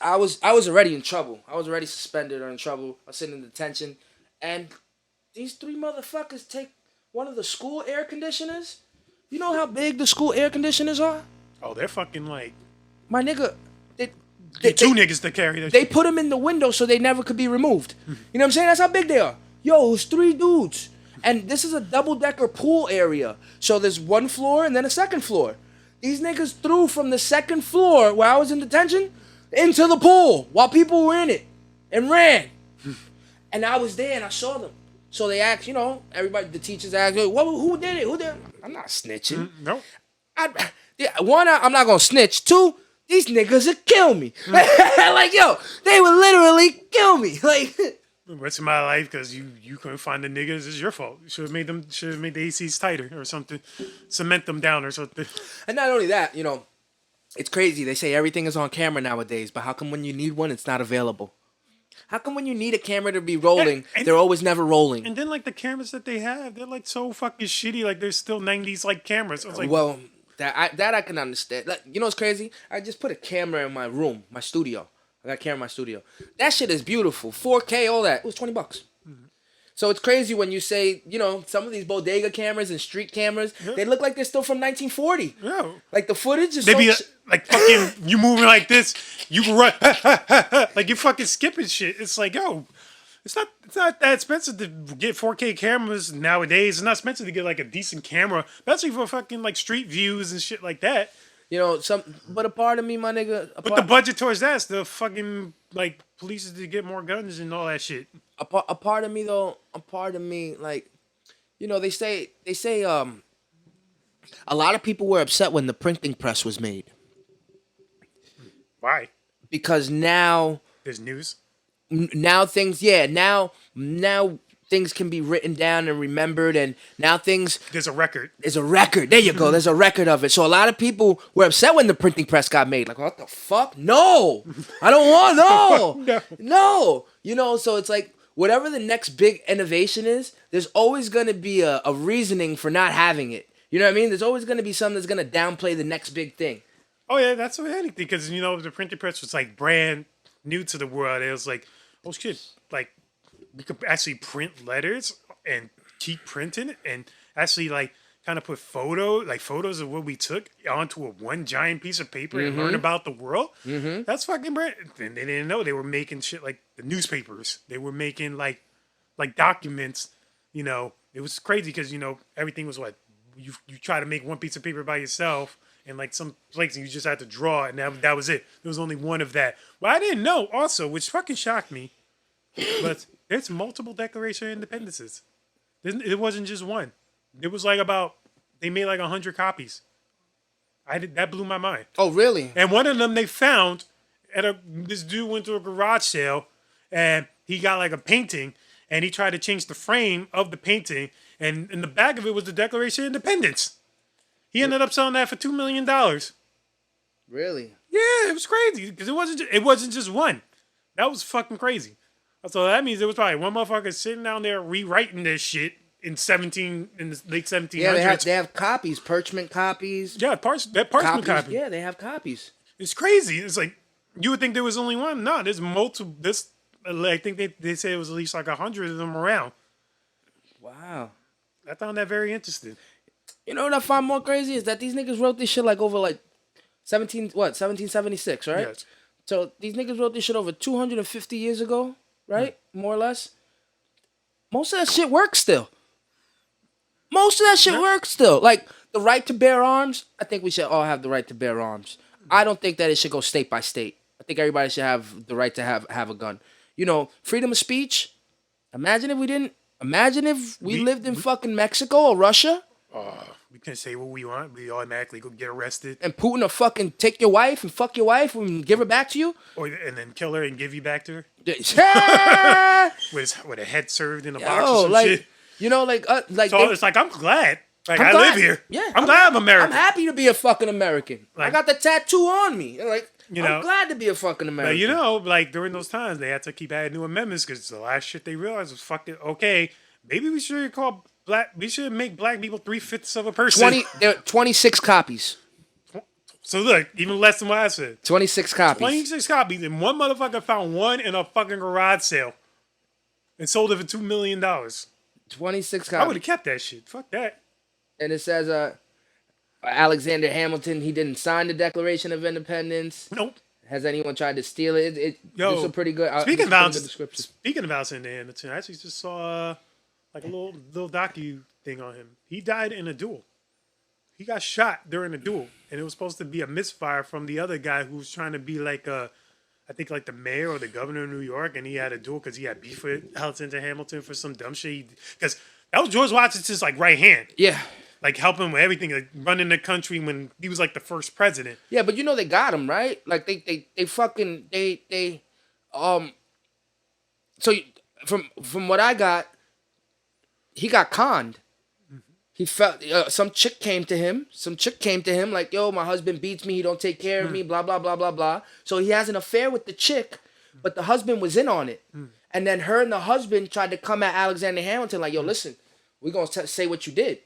I was already in trouble. I was already suspended or in trouble. I was sitting in detention, and these three motherfuckers take one of the school air conditioners. You know how big the school air conditioners are? Oh, they're fucking like my nigga. Two niggas to carry that. They put them in the window so they never could be removed. You know what I'm saying? That's how big they are. Yo, it was 3 dudes. And this is a double-decker pool area. So there's 1 floor and then a 2nd floor. These niggas threw from the 2nd floor where I was in detention into the pool while people were in it and ran. And I was there and I saw them. So they asked, everybody, the teachers asked, who did it? Who did it? I'm not snitching. Nope. One, I'm not gonna snitch. Two, these niggas would kill me. Like, yo, they would literally kill me. Like, The rest of my life, because you couldn't find the niggas, is your fault. You should have made the ACs tighter or something, cement them down or something. and not only that, it's crazy. They say everything is on camera nowadays, but how come when you need one, it's not available? How come when you need a camera to be rolling, they're always never rolling? And then like the cameras that they have, they're like so fucking shitty. Like they're still 90s like cameras. So it's like, Well, that I can understand. Like, what's crazy? I just put a camera in my room, my studio. I got a camera in my studio. That shit is beautiful. 4K, all that. It was $20. Mm-hmm. So it's crazy when you say, some of these bodega cameras and street cameras, they look like they're still from 1940. yeah. Like the footage is They be like fucking, you moving like this, you can run, like you fucking skipping shit. It's like, yo, it's not that expensive to get 4K cameras nowadays. It's not expensive to get like a decent camera, especially for fucking like street views and shit like that. But a part of me, my nigga. But the budget towards that's the fucking like police to get more guns and all that shit. A part of me though, like, they say a lot of people were upset when the printing press was made. Why? Because now There's news. now things things can be written down and remembered, and now There's a record. there's a record. There you go. There's a record of it. So a lot of people were upset when the printing press got made. Like, what the fuck? No, I don't want no. So it's like whatever the next big innovation is, there's always gonna be a reasoning for not having it. You know what I mean? There's always gonna be something that's gonna downplay the next big thing. Oh yeah, that's what anything, because the printing press was like brand new to the world. It was like, oh shit, like we could actually print letters and keep printing and actually like kind of put photos of what we took onto one giant piece of paper and learn about the world. Mm-hmm. That's fucking brand. And they didn't know they were making shit like the newspapers. They were making like documents. It was crazy because everything was what you try to make one piece of paper by yourself. And like some places you just had to draw, and that was it. There was only one of that. Well, I didn't know also, which fucking shocked me, but there's multiple Declaration of Independences. It wasn't just one. It was like they made like 100 copies. That blew my mind. Oh, really? And one of them they found this dude went to a garage sale, and he got like a painting, and he tried to change the frame of the painting, and in the back of it was the Declaration of Independence. He ended up selling that for $2 million. Really? Yeah, it was crazy because it wasn't just one. That was fucking crazy. So that means there was probably one motherfucker sitting down there rewriting this shit in the late 1700s. Yeah, they have copies, parchment copies. Yeah, parchment copy. Yeah, they have copies. It's crazy. It's like you would think there was only one. No, there's multiple. I think they say it was at least like 100 of them around. Wow. I found that very interesting. You know what I find more crazy is that these niggas wrote this shit like over like 1776, right? Yes. So these niggas wrote this shit over 250 years ago, right? More or less. Most of that shit works still. Like the right to bear arms, I think we should all have the right to bear arms. I don't think that it should go state by state. I think everybody should have the right to have a gun. Freedom of speech. Imagine if we lived in fucking Mexico or Russia. We can say what we want. We automatically go get arrested. And Putin will fucking take your wife and fuck your wife and give her back to you? And then kill her and give you back to her? Yeah. with a head served in a box or some shit. So it's like, I'm glad. I live here. Yeah. I'm glad I'm American. I'm happy to be a fucking American. I got the tattoo on me. I'm glad to be a fucking American. But during those times, they had to keep adding new amendments because the last shit they realized was fucking, okay, maybe we should make black people 3/5 of a person. There are 26 copies. So look, even less than what I said. 26 copies. 26 copies, and one motherfucker found one in a fucking garage sale and sold it for $2 million. 26 copies. I would have kept that shit. Fuck that. And it says, Alexander Hamilton, he didn't sign the Declaration of Independence. Nope. Has anyone tried to steal it? It's a pretty good. Speaking of Alexander Hamilton, I actually just saw like a little docu thing on him. He died in a duel. He got shot during a duel, and it was supposed to be a misfire from the other guy who was trying to be like a I think like the mayor or the governor of New York, and he had a duel because he had beef with Alexander Hamilton for some dumb shit. Because that was George Washington's like right hand. Yeah. Like helping with everything, like running the country when he was like the first president. Yeah, but they got him, right? Like they fucking so from what I got, he got conned. He felt some chick came to him. Some chick came to him like, yo, my husband beats me. He don't take care of me. Blah blah blah blah blah. So he has an affair with the chick, but the husband was in on it. And then her and the husband tried to come at Alexander Hamilton like, yo, listen, we're gonna say what you did.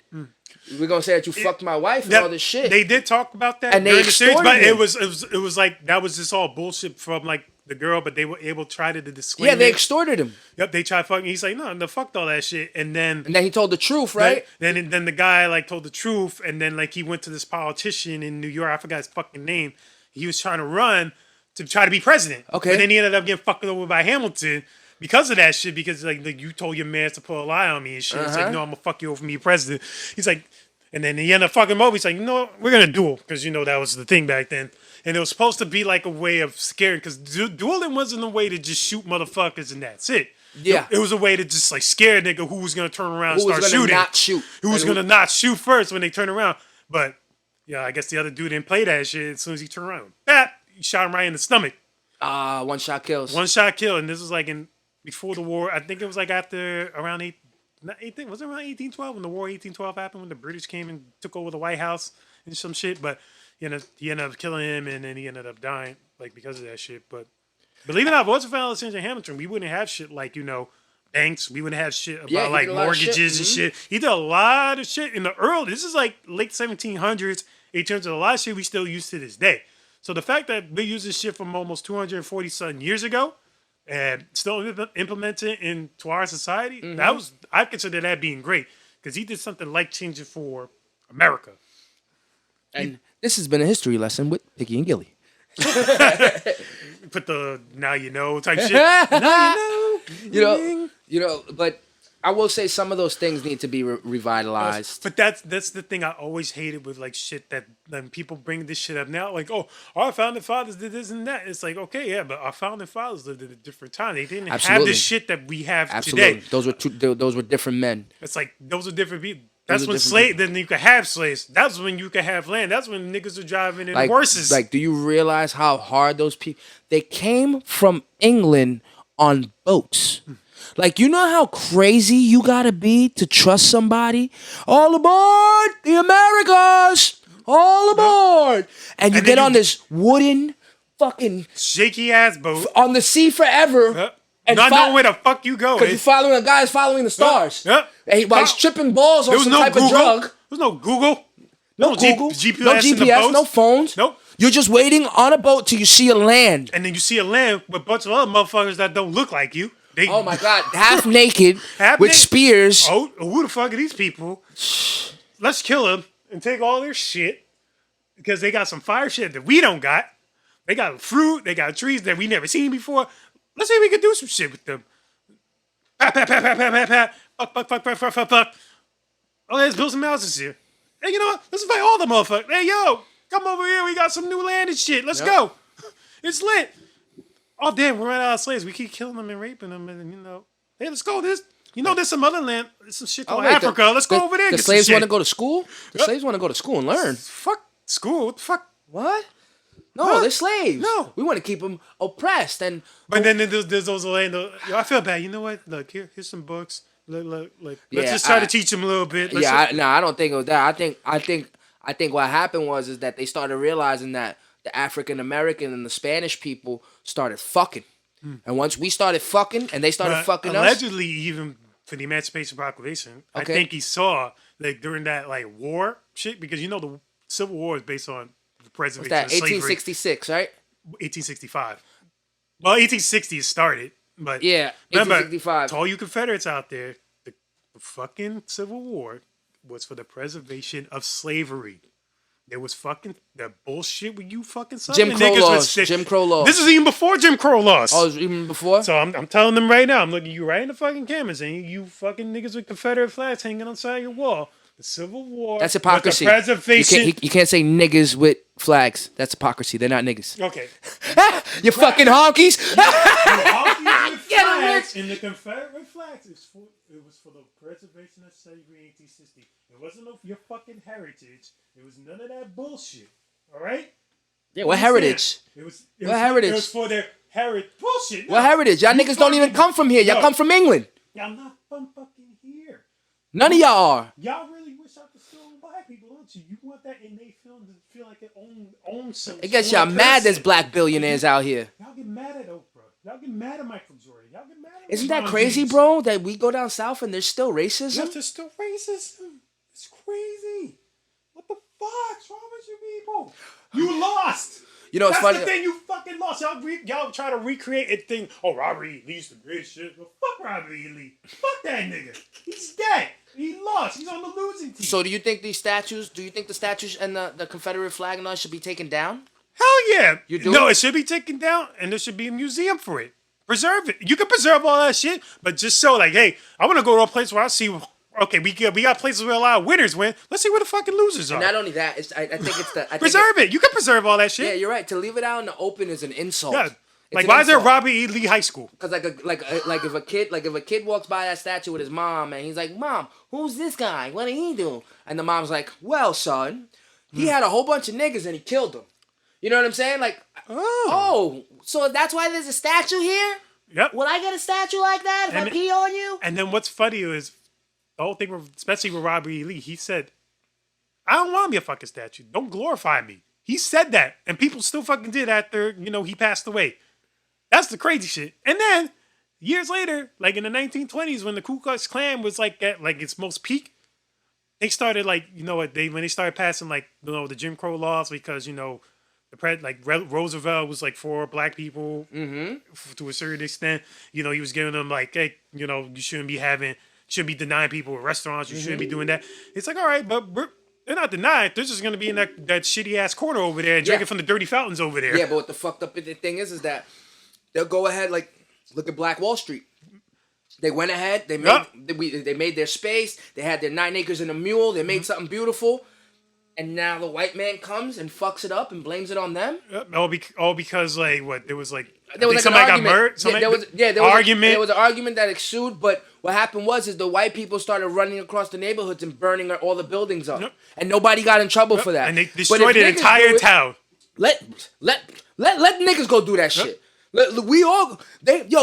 We're gonna say that you fucked my wife and all this shit. They did talk about that and during they the series, but him. it was like that was just all bullshit from like the girl, but they were able to try to disclaim. Yeah, they extorted him. Yep, they tried fucking. He's like, no, fucked all that shit, and then he told the truth, right? Then the guy like told the truth, and then like he went to this politician in New York. I forgot his fucking name. He was trying to run to try to be president. Okay, but then he ended up getting fucked over by Hamilton. Because of that shit, because like you told your man to put a lie on me and shit. It's like, no, I'm gonna fuck you over for me president. He's like, and then he ended up fucking him over. He's like, we're gonna duel because that was the thing back then. And it was supposed to be like a way of scaring because dueling wasn't a way to just shoot motherfuckers and that's it. Yeah, it was a way to just like scare a nigga who was gonna turn around and start shooting. Not shoot. Who was gonna not shoot first when they turn around. But yeah, I guess the other dude didn't play that shit. As soon as he turned around, he shot him right in the stomach. One shot kills. One shot kill, and this was like before the war. I think it was like after around was it around 1812 when the war 1812 happened when the British came and took over the White House and some shit. But he ended up killing him and then he ended up dying like because of that shit. But believe it or not, if it wasn't for Alexander Hamilton, we wouldn't have shit like banks. We wouldn't have shit about like mortgages and shit. He did a lot of shit in the early. This is like late 1700s in terms of a lot of shit we still use to this day. So the fact that we use this shit from almost 240 something years ago. And still implemented into our society. I consider that being great because he did something life changing for America. And this has been a history lesson with Picky and Gilly. Put the now you know type shit. Now you know. But I will say some of those things need to be revitalized. But that's the thing I always hated with like shit that when people bring this shit up now, like, oh, our founding fathers did this and that. It's like, okay, yeah, but our founding fathers lived at a different time. They didn't have the shit that we have today. Those were different men. It's like those are different people. That's when slaves. Then you could have slaves. That's when you could have land. That's when niggas are driving in horses. Like, do you realize how hard those people? They came from England on boats. Like, you know how crazy you gotta be to trust somebody? All aboard the Americas! All aboard! And you get on this wooden fucking shaky ass boat on the sea forever. And not knowing where the fuck you going. Because a guy's following the stars. While he's tripping balls on some type of drug. There's no Google. No Google. GPS, no GPS, no phones. Nope. You're just waiting on a boat till you see a land. And then you see a land with a bunch of other motherfuckers that don't look like you. Oh my God, half naked with spears. Oh, who the fuck are these people? Let's kill them and take all their shit because they got some fire shit that we don't got. They got fruit, they got trees that we never seen before. Let's see if we can do some shit with them. Pat, pat, pat, pat, pat, pat, pat. Fuck. Oh, let's build some houses here. Hey, you know what? Let's invite all the motherfuckers. Hey, yo, come over here. We got some new land and shit. Let's go. It's lit. Oh, damn, we're running out of slaves. We keep killing them and raping them. And, hey, let's go. There's some other land. There's some shit called Africa. Let's go over there. The slaves want to go to school? The slaves want to go to school and learn. Fuck school. What the fuck? What? No, they're slaves. No. We want to keep them oppressed. But then there's those land. Yo, I feel bad. You know what? Look, here's some books. Look. Let's just try to teach them a little bit. I don't think it was that. I think what happened is that they started realizing that the African American and the Spanish people started fucking. And once we started fucking and they started fucking allegedly, even for the Emancipation Proclamation, I think he saw like during that like war shit because the Civil War is based on the preservation of slavery. 1866, right? 1865. Well, 1860 started, but yeah, remember, 1865. To all you Confederates out there, the fucking Civil War was for the preservation of slavery. There was fucking the bullshit with you fucking Jim Crow laws. Jim Crow laws. This is even before Jim Crow laws. Oh, it was even before? So I'm telling them right now. I'm looking you right in the fucking cameras and you fucking niggas with Confederate flags hanging on the side of your wall. the Civil War. That's hypocrisy. The preservation. You can't say niggas with flags. That's hypocrisy. They're not niggas. Okay. You fucking honkies. Honkies with Get 'em, flags Rich. and the Confederate flags. It was for the preservation of slavery in 1860. It wasn't for your fucking heritage. It was none of that bullshit. All right. Yeah, what heritage? What heritage? It was for their heritage. Bullshit. What heritage? Y'all niggas don't even come from here. Y'all come from England. Y'all not from fucking here. None of y'all are. Y'all really wish I could still own black people, don't you? You want that in they film to feel like it own some. I guess y'all mad there's black billionaires out here. Y'all get mad at Oprah. Y'all get mad at Michael Jordan. Y'all get mad at Isn't that LeBron crazy, James. bro? That we go down south and there's still racism? Yes, there's still racism. It's crazy. What the fuck's wrong with you people? You lost. You know, it's That's funny. the thing, you fucking lost. Y'all try to recreate a thing. Oh, Robert E. Lee's the great shit. Well, fuck Robert E. Lee. Fuck that nigga. He's dead. He lost. He's on the losing team. So do you think the statues and the Confederate flag and all should be taken down? Hell yeah. You do? No, it should be taken down, and there should be a museum for it. Preserve it. You can preserve all that shit, but just so like, hey, I want to go to a place where I see. Okay, we got places where a lot of winners win. Let's see where the fucking losers are. And not only that, I think it's the Preserve it. You can preserve all that shit. Yeah, you're right. To leave it out in the open is an insult. Yeah. It's Like, an why is there insult. Robert E. Lee High School? Because like if a kid walks by that statue with his mom and he's like, "Mom, who's this guy? What did he do?" And the mom's like, "Well, son, he had a whole bunch of niggas and he killed them." You know what I'm saying? Like, oh, so that's why there's a statue here? Yep. Will I get a statue like that if I pee on you? And then what's funny is the whole thing, especially with Robert E. Lee, he said, I don't want to be a fucking statue. Don't glorify me. He said that. And people still fucking did after, he passed away. That's the crazy shit. And then, years later, like in the 1920s, when the Ku Klux Klan was like at like its most peak, they started like, when they started passing like, the Jim Crow laws because, Roosevelt was like for black people to a certain extent. He was giving them like, hey, you shouldn't be denying people at restaurants. You shouldn't be doing that. It's like, all right, but they're not denying. They're just going to be in that shitty ass corner over there and drinking from the dirty fountains over there. Yeah, but what the fucked up thing is that they'll go ahead, like, look at Black Wall Street. They went ahead. They made their space. They had their 9 acres and a mule. They made something beautiful. And now the white man comes and fucks it up and blames it on them. All because like what there was like somebody got murdered. There was an argument that ensued. But what happened was the white people started running across the neighborhoods and burning all the buildings up, and nobody got in trouble for that. And they destroyed an entire town. Let niggas go do that shit.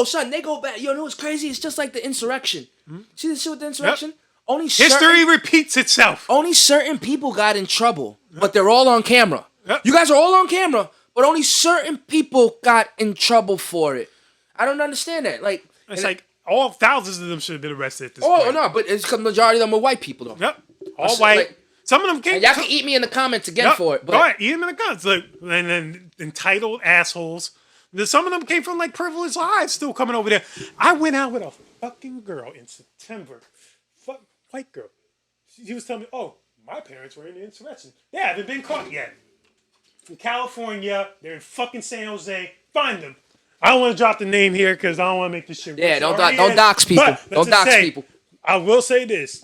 Son, they go back. You know what's crazy? It's just like the insurrection. See the shit with the insurrection? History repeats itself. Only certain people got in trouble, but they're all on camera. Yep. You guys are all on camera, but only certain people got in trouble for it. I don't understand that. Like, it's like all thousands of them should have been arrested at this point. Oh no, but it's because the majority of them were white people though. Yep, all white. Like, some of them came. And y'all can eat me in the comments again for it. But all right, eat them in the comments. Like, and then entitled assholes. Some of them came from like privileged lives, still coming over there. I went out with a fucking girl in September. White girl. She was telling me, oh, my parents were in the insurrection. They haven't been caught yet. In California, they're in fucking San Jose. Find them. I don't want to drop the name here because I don't want to make this shit. Yeah, don't dox people. Don't dox people. I will say this.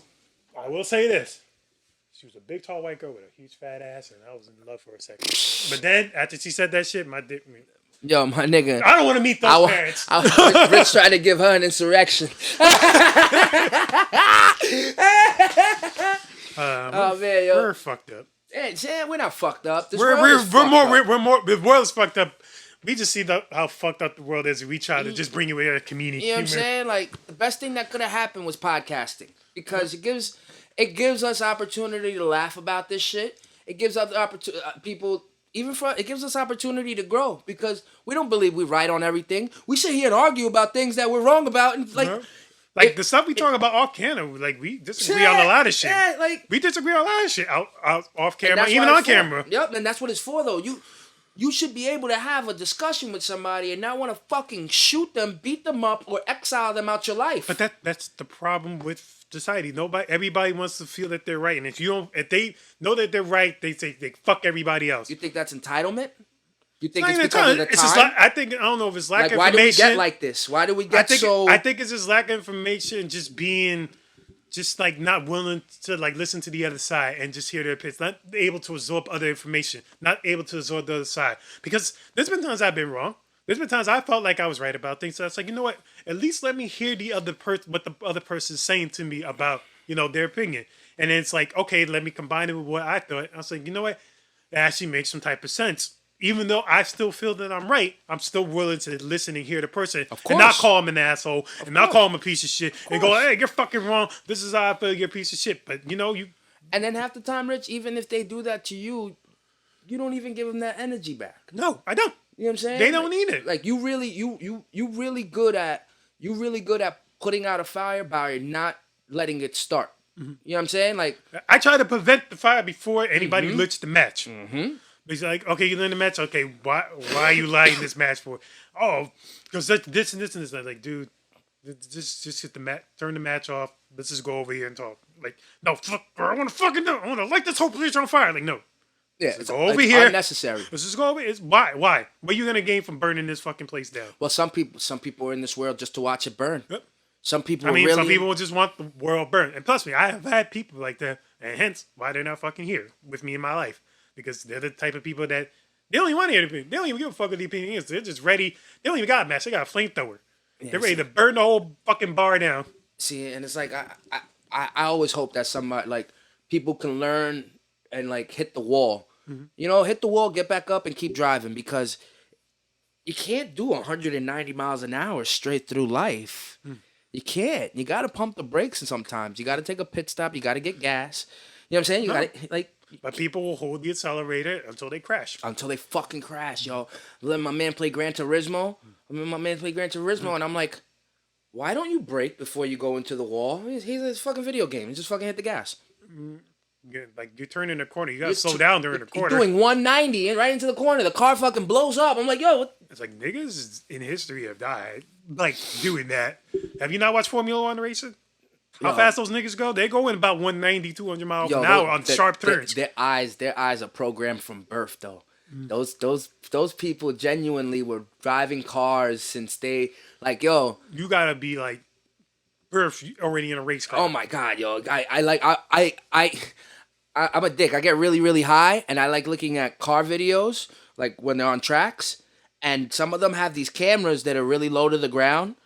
She was a big, tall white girl with a huge fat ass, and I was in love for a second. But then, after she said that shit, my dick... Yo, my nigga. I don't want to meet those parents. Rich trying to give her an insurrection. Oh man, yo, we're fucked up. Hey, we're not fucked up. The world is fucked up. We just see how fucked up the world is, and we try to just bring it with a comedian. You know what I'm saying? Like the best thing that could have happened was podcasting because it gives us opportunity to laugh about this shit. It gives other people. It gives us opportunity to grow because we don't believe we right on everything. We sit here and argue about things that we're wrong about, and the stuff we talk about off camera, like we disagree on a lot of shit. Yeah, we disagree on a lot of shit off camera, even on camera. Yep, and that's what it's for, though. You should be able to have a discussion with somebody and not want to fucking shoot them, beat them up, or exile them out your life. But that's the problem with society. Everybody wants to feel that they're right, and if they know that they're right, they say they fuck everybody else. You think that's entitlement? You think it's because of the time? It's just I don't know if it's lack of information. Why do we get like this? Why do we get I think it's just lack of information, just being just like not willing to like listen to the other side and just hear their opinions, not able to absorb other information, not able to absorb the other side. Because there's been times I've been wrong. There's been times I felt like I was right about things. So I was like, you know what? At least let me hear the other what the other person's saying to me about, their opinion. And then it's like, okay, let me combine it with what I thought. I was like, you know what? It actually makes some type of sense. Even though I still feel that I'm right, I'm still willing to listen and hear the person and not call him an asshole and not call him a piece of shit and go, hey, you're fucking wrong. This is how I feel, you're a piece of shit. But, you... And then half the time, Rich, even if they do that to you, you don't even give them that energy back. No, I don't. You know what I'm saying? They don't need it. Like you really good at putting out a fire by not letting it start. Mm-hmm. You know what I'm saying? Like I try to prevent the fire before anybody lights the match. Mm-hmm. He's like, okay, you lit the match. Okay, why are you lighting this match for? Oh, because this and this and this. I'm like, dude, just hit the match, turn the match off. Let's just go over here and talk. Like, no, fuck, bro, I want to fucking know. I want to light this whole place on fire. Like, no. Yeah, it's over here. Unnecessary. Let's just go over. Why? What are you gonna gain from burning this fucking place down? Well, some people are in this world just to watch it burn. Yep. Some people. Some people just want the world burned. And plus me, I have had people like that, and hence why they're not fucking here with me in my life, because they're the type of people that they don't even want to hear the opinion. They don't even give a fuck what the opinion is. They're just ready. They don't even got a match. They got a flamethrower. Yeah, they're ready to burn the whole fucking bar down. See, and it's like I always hope that somebody like people can learn and like hit the wall. Mm-hmm. Hit the wall, get back up, and keep driving, because you can't do 190 miles an hour straight through life. Mm. You can't. You got to pump the brakes, and sometimes you got to take a pit stop. You got to get gas. You know what I'm saying? You got to like. But people will hold the accelerator until they crash. Until they fucking crash, yo. Let my man play Gran Turismo. And I'm like, why don't you brake before you go into the wall? He's a fucking video game. You just fucking hit the gas. Like, you're turning a corner. You got to slow down during the corner. You're doing 190 and right into the corner. The car fucking blows up. I'm like, yo. What? It's like, niggas in history have died, like, doing that. Have you not watched Formula One racing? How fast those niggas go? They go in about 190, 200 miles an hour on sharp turns. Their eyes are programmed from birth, though. Mm. Those people genuinely were driving cars since they, like, yo. You gotta be like birth already in a race car. Oh my god, yo. I'm a dick. I get really, really high, and I like looking at car videos, like when they're on tracks, and some of them have these cameras that are really low to the ground,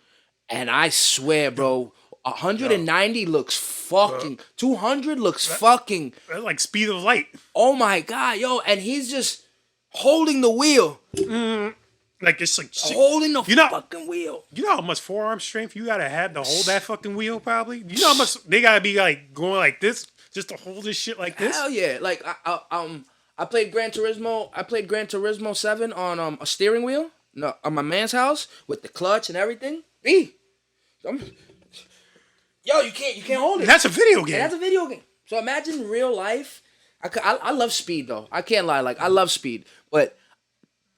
and I swear, bro, 190 looks fucking, 200 looks fucking. Like speed of light. Oh my god, yo, and he's just holding the wheel. Like it's like holding the fucking wheel. You know how much forearm strength you gotta have to hold that fucking wheel, probably? You know how much they gotta be like going like this just to hold this shit like this? Hell yeah. Like I played Gran Turismo. I played Gran Turismo 7 on a steering wheel. No, on my man's house with the clutch and everything. Yo, you can't hold it. That's a video game. And that's a video game. So imagine real life. I love speed though. I can't lie. Like I love speed, but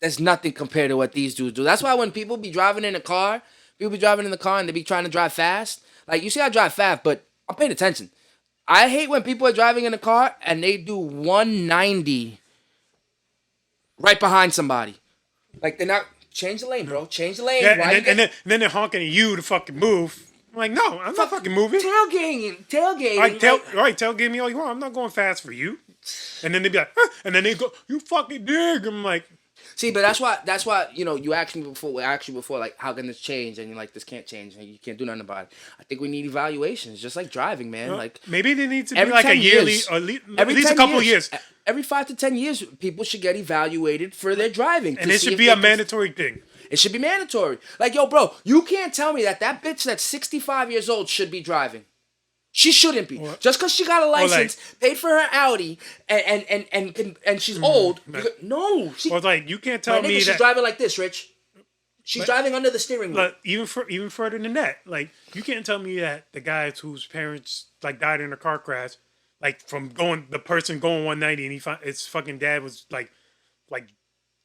there's nothing compared to what these dudes do. That's why when people be driving in the car and they be trying to drive fast. Like you see, I drive fast, but I'm paying attention. I hate when people are driving in a car and they do 190 right behind somebody. Like they're not change the lane, bro. Change the lane. Yeah, and then they're honking at you to fucking move. I'm like, no, I'm not fucking moving. Tailgating. All right, tailgate me all you want. I'm not going fast for you. And then they be like, huh? And then they go, you fucking dig. I'm like, see, but that's why you asked me before, like, how can this change? And you're like, this can't change, and you can't do nothing about it. I think we need evaluations, just like driving, man. Like maybe they need to be like a yearly, or at least a couple years. Every 5 to 10 years, people should get evaluated for their driving, and it should be a mandatory thing. It should be mandatory. Like, yo, bro, you can't tell me that bitch that's 65 years old should be driving. She shouldn't be. What? Just because she got a license, paid for her Audi, and she's old. No. Or like, you can't tell me that she's driving like this, Rich. She's driving under the steering wheel. Even further than that, like, you can't tell me that the guys whose parents like died in a car crash, like from the person going 190, and his fucking dad was like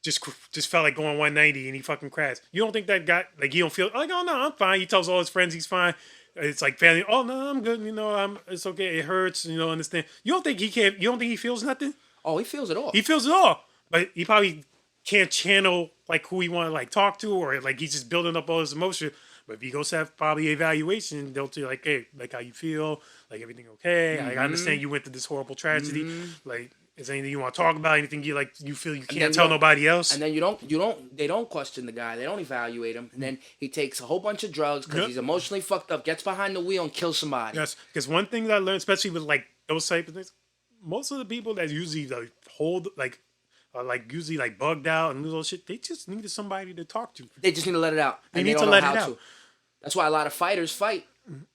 just felt like going 190 and he fucking crashed. You don't think that guy, like, he don't feel like, oh no, I'm fine. He tells all his friends he's fine. It's like family. Oh no, I'm good. It's okay. It hurts. Understand. You don't think he can't? You don't think he feels nothing? Oh, he feels it all. He feels it all, but he probably can't channel like who he want to like talk to, or like he's just building up all his emotion. But if he goes to have probably evaluation, they'll tell you like, hey, like how you feel, like everything okay. I understand you went through this horrible tragedy. Like, is there anything you want to talk about? Anything you feel you can't tell nobody else? And then they don't question the guy. They don't evaluate him. And then he takes a whole bunch of drugs because he's emotionally fucked up, gets behind the wheel and kills somebody. Yes, because one thing that I learned, especially with like those type of things, most of the people that usually like hold like usually like bugged out and lose all shit, they just needed somebody to talk to. They just need to let it out. They need to let it out. That's why a lot of fighters fight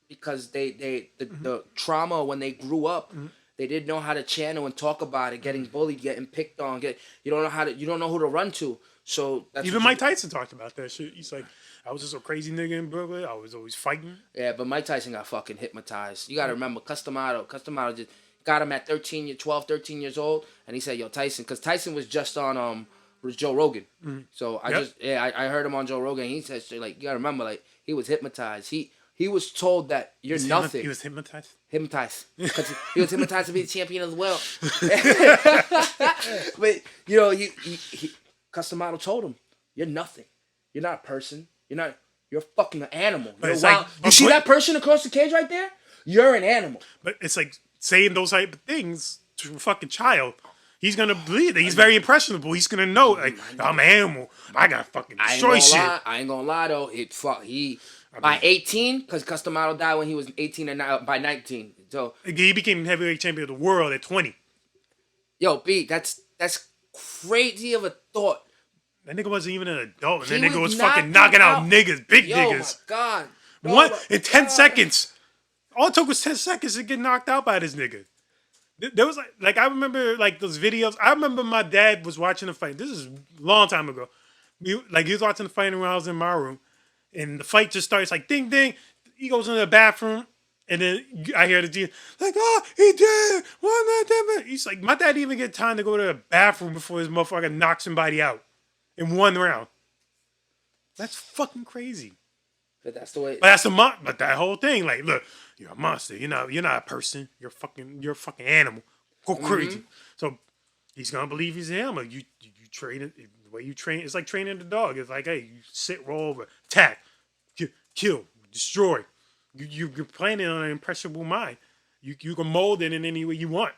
because the trauma when they grew up, they didn't know how to channel and talk about it. Getting bullied, getting picked on, you don't know who to run to. So that's even Mike Tyson talked about that shit. He's like, I was just a crazy nigga in Brooklyn. I was always fighting. Yeah, but Mike Tyson got fucking hypnotized. You got to remember, Customado just got him at 12, 13 years old, and he said, "Yo, Tyson," because Tyson was just on was Joe Rogan. So I heard him on Joe Rogan. He said, like, you got to remember, like, he was hypnotized. He was told that you're nothing. He was hypnotized? Hypnotized. He was hypnotized to be the champion as well. But, you know, he Customado told him, you're nothing. You're not a person. You're a fucking animal. You're wild. You see that person across the cage right there? You're an animal. But it's like saying those type of things to a fucking child. He's gonna believe that. He's very impressionable. He's gonna know, like, I'm an animal. I gotta fucking destroy shit. I ain't gonna lie though. By 18, because Customado died when he was 18 and by 19. So he became heavyweight champion of the world at 20. Yo, B, that's crazy of a thought. That nigga wasn't even an adult, and that nigga was fucking knocking out niggas, big niggas. Oh my God. In 10 seconds. All it took was 10 seconds to get knocked out by this nigga. There was like I remember like those videos. I remember my dad was watching the fight. This is a long time ago. He was watching the fight when I was in my room, and the fight just starts like ding ding. He goes into the bathroom, and then I hear the G like, oh, he did. He's like, my dad didn't even get time to go to the bathroom before this motherfucker knocked somebody out in one round. That's fucking crazy. But that's the way. But that whole thing, like, look, you're a monster. You're not a person. You're a fucking animal. Go crazy. So he's gonna believe he's an animal. You train it the way you train. It's like training the dog. It's like, hey, you sit, roll over, attack, kill, destroy. You're planning on an impressionable mind. You can mold it in any way you want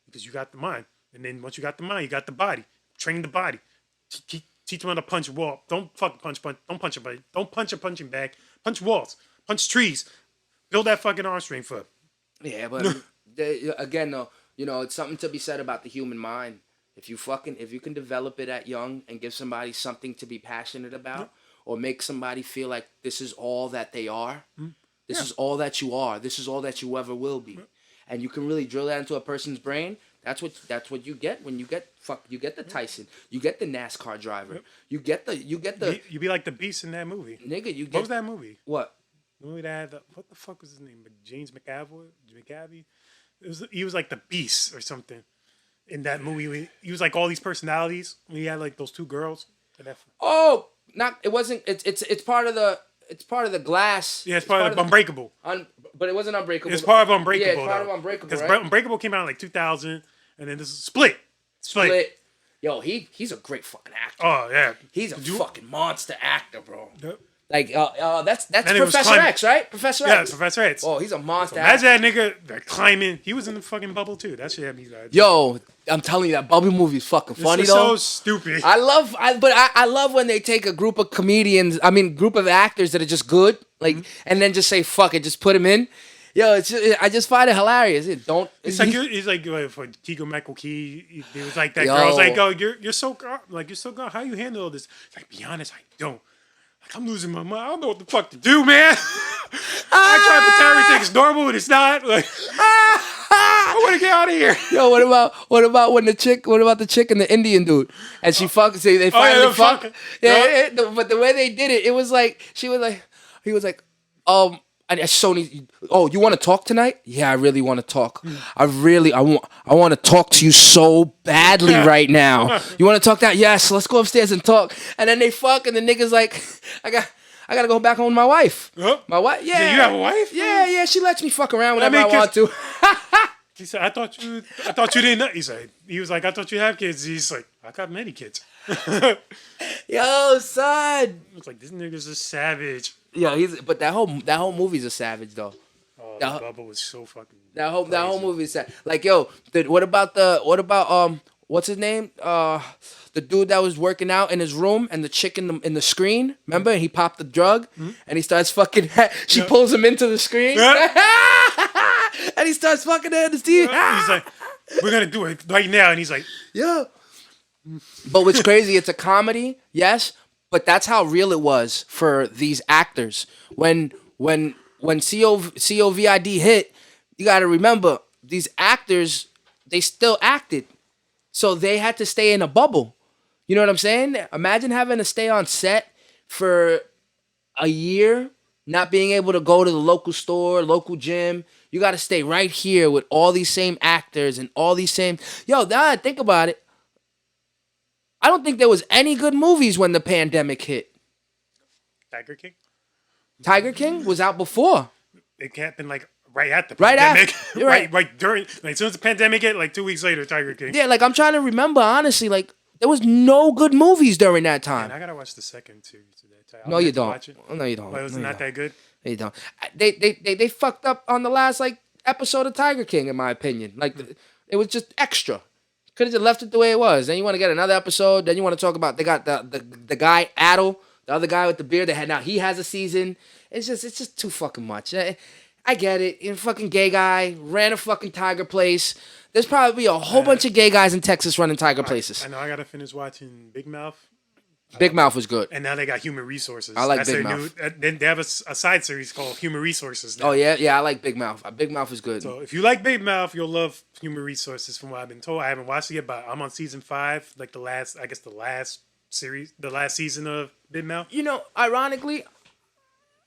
because you got the mind. And then once you got the mind, you got the body. Train the body. Teach them how to punch a wall. Don't fucking punch. Don't punch a body. Don't punch a punching bag. Punch walls. Punch trees. Build that fucking arm strength up. Yeah, but again, though, you know, it's something to be said about the human mind. If you can develop it at young and give somebody something to be passionate about, or make somebody feel like this is all that they are, this is all that you are, this is all that you ever will be, and you can really drill that into a person's brain. That's what you get when you get the Tyson, you get the NASCAR driver, you get the You be like the beast in that movie. Nigga, you get. What was that movie? What? The movie that had what the fuck was his name? James McAvoy? He was like the beast or something in that movie. He was like all these personalities. He had like those two girls. Oh, it wasn't. It's part of the Glass. Yeah, it's part of Unbreakable. But it wasn't Unbreakable. It's part of Unbreakable. Yeah, it's part of Unbreakable. Because right? Unbreakable came out in like 2000, and then this is Split. Yo, he's a great fucking actor. Oh yeah, he's a fucking monster actor, bro. Yep. Like that's Professor X, right? Professor X. Yeah, it's Professor X. Oh, he's a monster. Imagine that nigga that climbing. He was in the fucking bubble too. That shit had me. Yo, I'm telling you, that Bubble movie is fucking funny though. So stupid. I love when they take a group of group of actors that are just good, like, and then just say fuck it, just put them in. Yo, I just find it hilarious. He's like for Keegan Michael Key. It was like that girl was like, "Oh, you're so good. How you handle all this?" It's like, be honest, I don't. Like, I'm losing my mind. I don't know what the fuck to do, man. I try to pretend everything's normal, and it's not. Like, I want to get out of here. Yo, what about when the chick and the Indian dude, and she fucks? They finally fuck. Yeah, but the way they did it, it was like he was like, and Sony, you want to talk tonight? Yeah, I really want to talk. I want to talk to you so badly right now. You want to talk that? Yes, let's go upstairs and talk. And then they fuck, and the nigga's like, I gotta go back home with my wife. Huh? My wife? Yeah. You have a wife? Yeah, she lets me fuck around whenever I want to. He said, I thought you didn't know. He was like, I thought you have kids. He's like, I got many kids. Yo, son. It's like, this nigga's a savage. But that whole movie's a savage though. Oh, That- Bubba was so fucking. that whole crazy. movie is sad. Like, yo, what about what's his name? The dude that was working out in his room and the chick in the screen. Remember? He popped the drug and he starts fucking. She pulls him into the screen. And he starts fucking her in the TV. He's like, we're gonna do it right now, and he's like, Yeah. But what's crazy, it's a comedy, yes, but that's how real it was for these actors. When COVID hit, you got to remember these actors, they still acted. So they had to stay in a bubble. You know what I'm saying? Imagine having to stay on set for a year, not being able to go to the local store, local gym. You got to stay right here with all these same actors and all these same. Yo, now I think about it, I don't think there was any good movies when the pandemic hit. Tiger King. Tiger King was out before. It happened like right at the Right pandemic. after. You're right. right during, like as soon as the pandemic hit, like 2 weeks later, Tiger King. Yeah, like I'm trying to remember, honestly, like there was no good movies during that time. And I gotta watch the second too today. No, you don't. No, you don't. But it was No, you not don't. that good. They don't. They fucked up on the last like episode of Tiger King, in my opinion. Like it was just extra. Could have just left it the way it was. Then you want to get another episode. Then you want to talk about they got the guy Adel, the other guy with the beard. They had now he has a season. It's just too fucking much. I get it. You fucking gay guy ran a fucking tiger place. There's probably a whole bunch of gay guys in Texas running tiger places. I know I gotta finish watching Big Mouth. Big Mouth was good. And now they got Human Resources. I like That's Big their Mouth. Then they have a side series called Human Resources now. Oh yeah, I like Big Mouth. Big Mouth is good. So if you like Big Mouth, you'll love Human Resources. From what I've been told, I haven't watched it yet, but I'm on season 5, like the last season of Big Mouth. You know, ironically,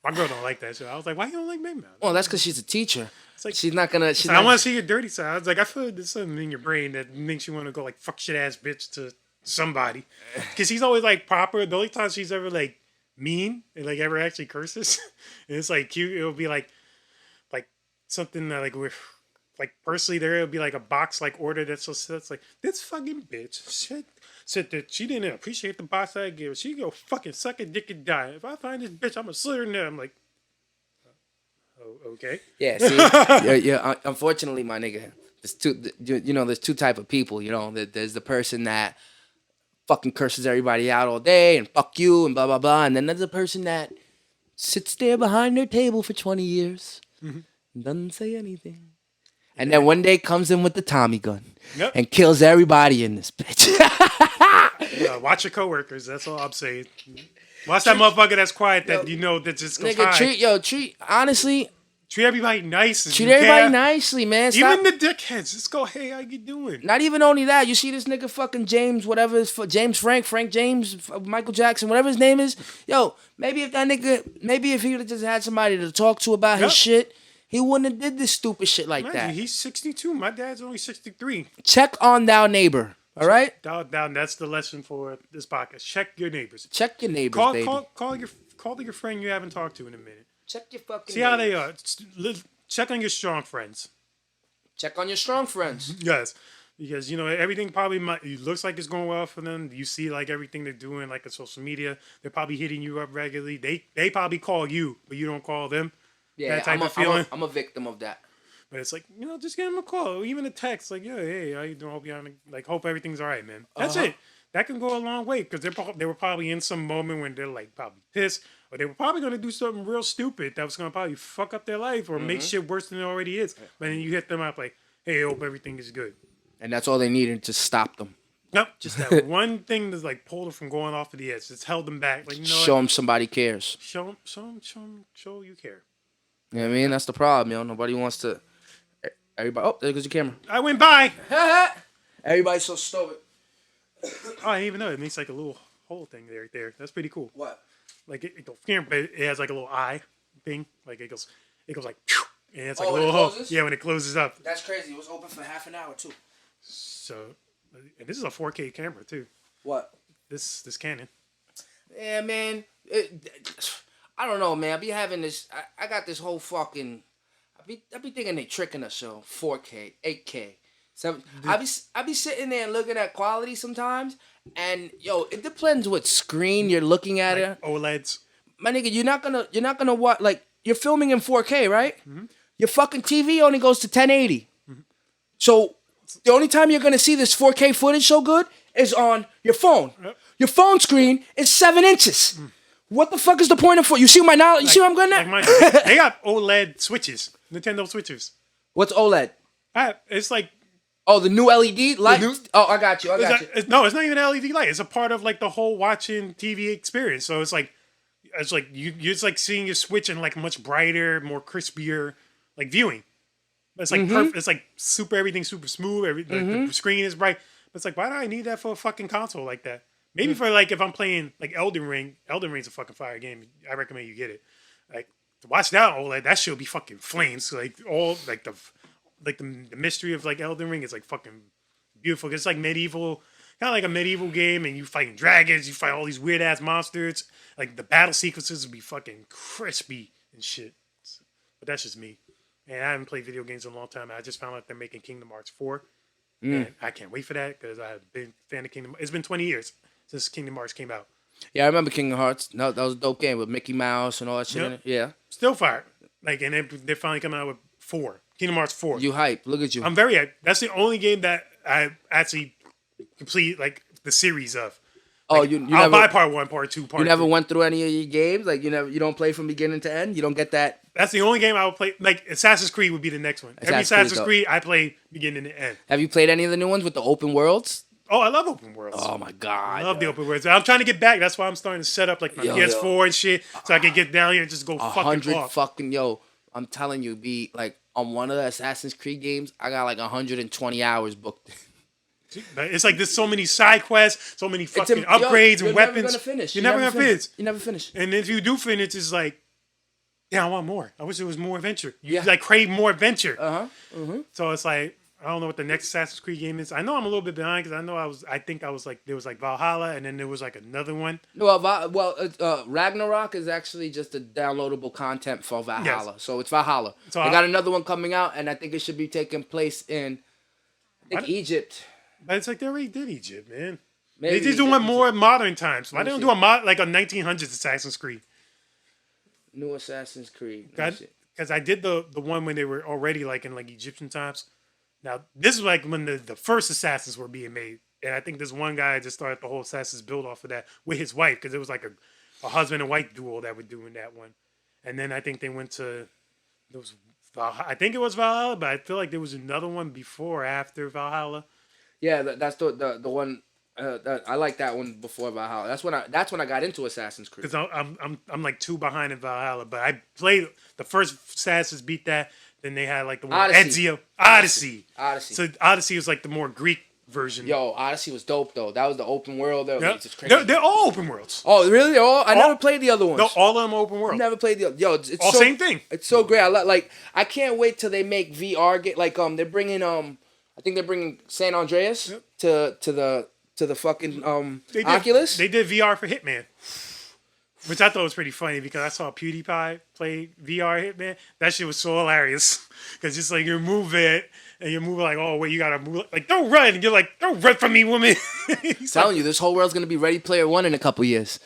My girl don't like that shit. I was like, why you don't like Big Mouth? well, that's because she's a teacher. It's like, She's not gonna. She's I not, want to see your dirty side. I was like, I feel like there's something in your brain that makes you want to go like fuck shit ass bitch to somebody, because she's always like proper. The only time she's ever like mean and like ever actually curses, and it's like cute. It'll be like something that like with like personally there it'll be like a box like order that's like this fucking bitch said that she didn't appreciate the box I gave her. She go fucking suck a dick and die. If I find this bitch, I'm gonna slit her in there. I'm like, oh, okay. Yeah, see, yeah. Unfortunately, my nigga, there's two type of people. You know, there's the person that fucking curses everybody out all day and fuck you and blah blah blah, and then there's the person that sits there behind their table for 20 years and doesn't say anything, and then one day comes in with the Tommy gun and kills everybody in this bitch. Watch your coworkers. That's all I'm saying. Watch that motherfucker that's quiet that you know that just goes Nigga, honestly, treat everybody nice. treat everybody nicely, man. Stop. Even the dickheads. Just go, hey, how you doing? Not even only that, you see this nigga fucking James, whatever his James Frank James, Michael Jackson, whatever his name is. Yo, maybe if he would have just had somebody to talk to about his shit, he wouldn't have did this stupid shit like Mind that. you, he's 62. My dad's only 63. Check on thou neighbor, all right? Down. That's the lesson for this podcast. Check your neighbors. Check your neighbors, baby. Call your friend you haven't talked to in a minute. Check your fucking See how they are. Check on your strong friends. Check on your strong friends. Yes. Because, everything probably it looks like it's going well for them. You see, like, everything they're doing, like, on social media. They're probably hitting you up regularly. They probably call you, but you don't call them. Yeah, that type of feeling. I'm a victim of that. But it's like, just give them a call. Or even a text. Like, hey, how you doing? Hope everything's all right, man. That's it. That can go a long way. Because they were probably in some moment when they're, like, probably pissed. Or they were probably going to do something real stupid that was going to probably fuck up their life or make shit worse than it already is. But then you hit them up like, hey, hope everything is good. And that's all they needed to stop them. Nope, just that one thing that's like pulled them from going off of the edge. It's held them back. Like, Show them somebody cares. Show you care. You know what I mean? That's the problem, yo. Nobody wants to. Everybody. Oh, there goes your camera. I went by. Everybody's so stupid. Oh, I didn't even know. It makes like a little hole thing right there. That's pretty cool. What? Like it goes, but it has like a little eye thing. Like it goes like, phew, and it's like a when little it hole. closes? Yeah, when it closes up. That's crazy. It was open for half an hour too. So, and this is a 4K camera too. What? This Canon. Yeah, man. I don't know, man. I be having this. I got this whole fucking. I be thinking they tricking us, yo. 4K, 8K. I be sitting there and looking at quality sometimes, and yo, it depends what screen you're looking at. Like OLEDs. my nigga, you're not gonna watch, like, you're filming in 4K, right? Your fucking TV only goes to 1080. So the only time you're gonna see this 4K footage so good is on your phone. Your phone screen is 7 inches. What the fuck is the point of You see my knowledge? You see what I'm going at? They got OLED switches, Nintendo switches. What's OLED? It's like Oh, the new LED light. Oh, I got you. No, it's not even an LED light. It's a part of like the whole watching TV experience. So it's like you're just like seeing your Switch in like much brighter, more crispier like viewing. It's like perfect. It's like everything's super smooth. The screen is bright. But it's like, why do I need that for a fucking console like that? Maybe for like if I'm playing like Elden Ring. Elden Ring's a fucking fire game. I recommend you get it. Like to watch that OLED, that shit'll be fucking flames. Like all like the mystery of like Elden Ring is like fucking beautiful. It's like medieval, kind of like a medieval game, and you fighting dragons. You fight all these weird ass monsters. Like the battle sequences will be fucking crispy and shit. But that's just me. And I haven't played video games in a long time. I just found out they're making Kingdom Hearts 4. And I can't wait for that because I've been a fan of Kingdom Hearts. It's been 20 years since Kingdom Hearts came out. Yeah, I remember Kingdom Hearts. No, that was a dope game with Mickey Mouse and all that shit in it. Yeah. Still fire. Like, and they're finally coming out with 4. Kingdom Hearts 4. You hype. Look at you. I'm very hyped. That's the only game that I actually complete, like, the series of. Oh, like, you I'll never buy part 1, part 2, part You never 3. went through any of your games? Like you don't play from beginning to end? You don't get that? That's the only game I would play. Like, Assassin's Creed would be the next one. Every Assassin's Creed, I play beginning to end. Have you played any of the new ones with the open worlds? Oh, I love open worlds. Oh my god. I love the open worlds. I'm trying to get back. That's why I'm starting to set up like my PS4 and shit, so I can get down here and just go fucking 100 off. fucking I'm telling you, be like on one of the Assassin's Creed games, I got like 120 hours booked. It's like there's so many side quests, so many fucking upgrades and weapons. You're never gonna finish. You're never gonna finish. You never finish. And if you do finish, it's like, yeah, I want more. I wish there was more adventure. You like crave more adventure. So it's like, I don't know what the next Assassin's Creed game is. I know I'm a little bit behind because I think I was like, there was like Valhalla and then there was like another one. Ragnarok is actually just a downloadable content for Valhalla. Yes. So it's Valhalla. So they got another one coming out, and I think it should be taking place in Egypt. But it's like they already did Egypt, man. Maybe they just doing more modern times. Why they don't do like a 1900s Assassin's Creed? New Assassin's Creed. Because I did the one when they were already like in like Egyptian times. Now, this is like when the first Assassins were being made. And I think this one guy just started the whole Assassin's build off of that with his wife. Because it was like a husband and wife duo that were doing that one. And then I think they went to... I think it was Valhalla, but I feel like there was another one before or after Valhalla. Yeah, that's the one... I like that one before Valhalla. That's when I got into Assassin's Creed. Because I'm like 2 behind in Valhalla. But I played... The first Assassins beat that. Then they had like the one Ezio. Odyssey. So Odyssey was like the more Greek version. Yo, Odyssey was dope though. That was the open world. They're all open worlds. Oh, really? I never played the other ones. No, all of them open world. Never played the other. Yo, it's all same thing. It's so great. I can't wait till they make VR game. Like they're bringing I think they're bringing San Andreas to the fucking Oculus. They did VR for Hitman. Which I thought was pretty funny because I saw PewDiePie play VR Hitman. That shit was so hilarious. Because it's like you're moving and you're moving like, oh, wait, you gotta move. Like, don't run. And you're like, don't run from me, woman. Telling you, this whole world's gonna be Ready Player One in a couple years.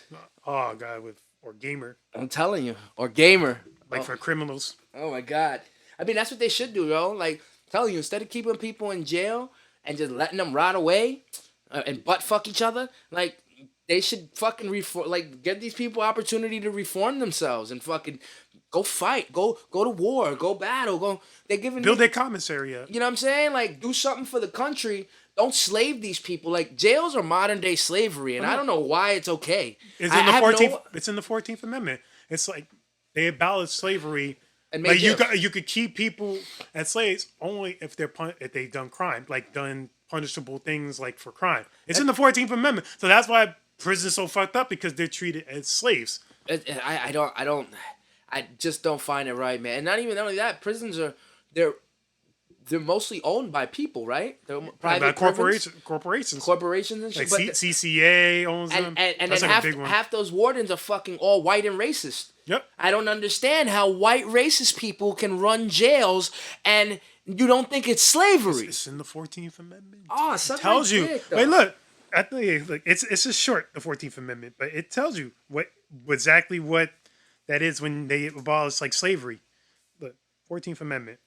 Oh, God. Or gamer. I'm telling you. Or gamer. Like for criminals. Oh, my God. I mean, that's what they should do, yo. Like, I'm telling you, instead of keeping people in jail and just letting them rot away and butt fuck each other, like, they should fucking get these people opportunity to reform themselves and fucking go fight, go to war, go battle, build their commissary up. You know what I'm saying? Like, do something for the country. Don't slave these people. Like, jails are modern day slavery, and I don't know why it's okay. It's in the 14th. It's in the 14th Amendment. It's like they abolished slavery. And like you could keep people as slaves only if they've done crime, like done punishable things like for crime. It's in the 14th Amendment, so that's why prison's so fucked up because they're treated as slaves. I just don't find it right, man. And not only that, prisons they're mostly owned by people, right? They're private corporations and shit. Like CCA owns them. And then half those wardens are fucking all white and racist. Yep. I don't understand how white racist people can run jails and you don't think it's slavery. It's in the 14th Amendment. Oh, it tells you. Wait, look. I think it's just short, the 14th Amendment, but it tells you exactly what that is when they abolished like slavery. The 14th Amendment.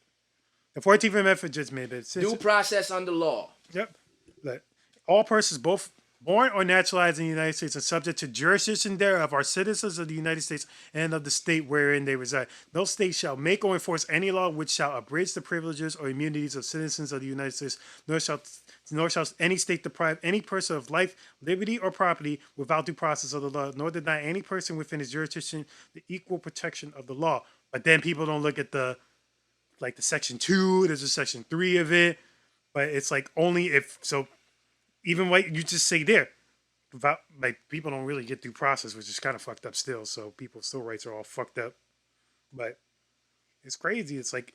The 14th Amendment just made it. Due process under law. Yep. That all persons, both born or naturalized in the United States, and subject to jurisdiction thereof, are citizens of the United States and of the state wherein they reside. No state shall make or enforce any law which shall abridge the privileges or immunities of citizens of the United States, nor shall any state deprive any person of life, liberty, or property without due process of the law, nor deny any person within his jurisdiction the equal protection of the law. But then people don't look at the section 2, there's a section 3 of it, but it's like only if so. Even what you just say there, like people don't really get due process, which is kind of fucked up still. So people's still rights are all fucked up. But it's crazy. It's like,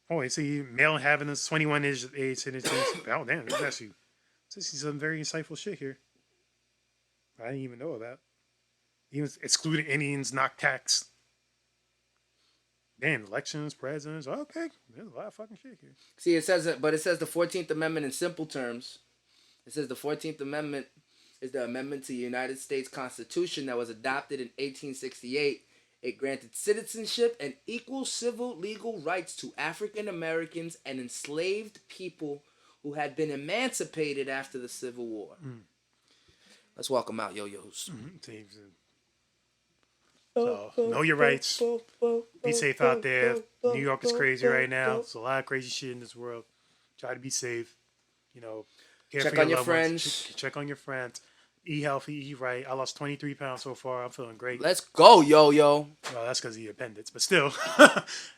oh, I see male having this 21 age citizens. Oh damn, there's actually some very insightful shit here. I didn't even know about. Even excluding Indians, knock tax. Damn, elections, presidents. Okay, there's a lot of fucking shit here. See, it says the 14th Amendment in simple terms. It says the 14th Amendment is the amendment to the United States Constitution that was adopted in 1868. It granted citizenship and equal civil legal rights to African Americans and enslaved people who had been emancipated after the Civil War. Let's walk them out, yo-yos. So, know your rights. Be safe out there. New York is crazy right now. There's a lot of crazy shit in this world. Try to be safe. You know, check on your friends. Check on your friends. Eat healthy, eat right. I lost 23 pounds so far. I'm feeling great. Let's go, yo-yo. Well, that's because of the appendix. But still,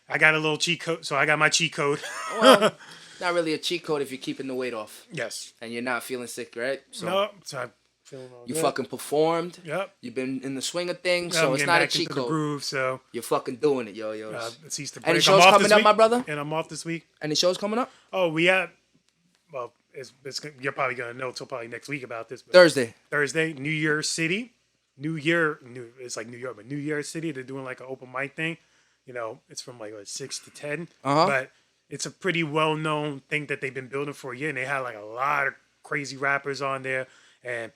I got a little cheat code. So I got my cheat code. Well, not really a cheat code if you're keeping the weight off. Yes. And you're not feeling sick, right? So no. So I'm feeling all you good. fucking performed. Yep. You've been in the swing of things, Yeah, so I'm it's getting not a back cheat into code. the groove, so You're fucking doing it, yo-yos. it's Easter break. Any shows coming up, my brother? And I'm off this week. Any shows coming up? Oh, we have... Well, you're probably going to know till probably next week about this. But Thursday, New Year's City. It's like New York, but New Year's City, they're doing like an open mic thing. You know, it's from like 6 to 10. But it's a pretty well-known thing that they've been building for a year. And they had like a lot of crazy rappers on there. And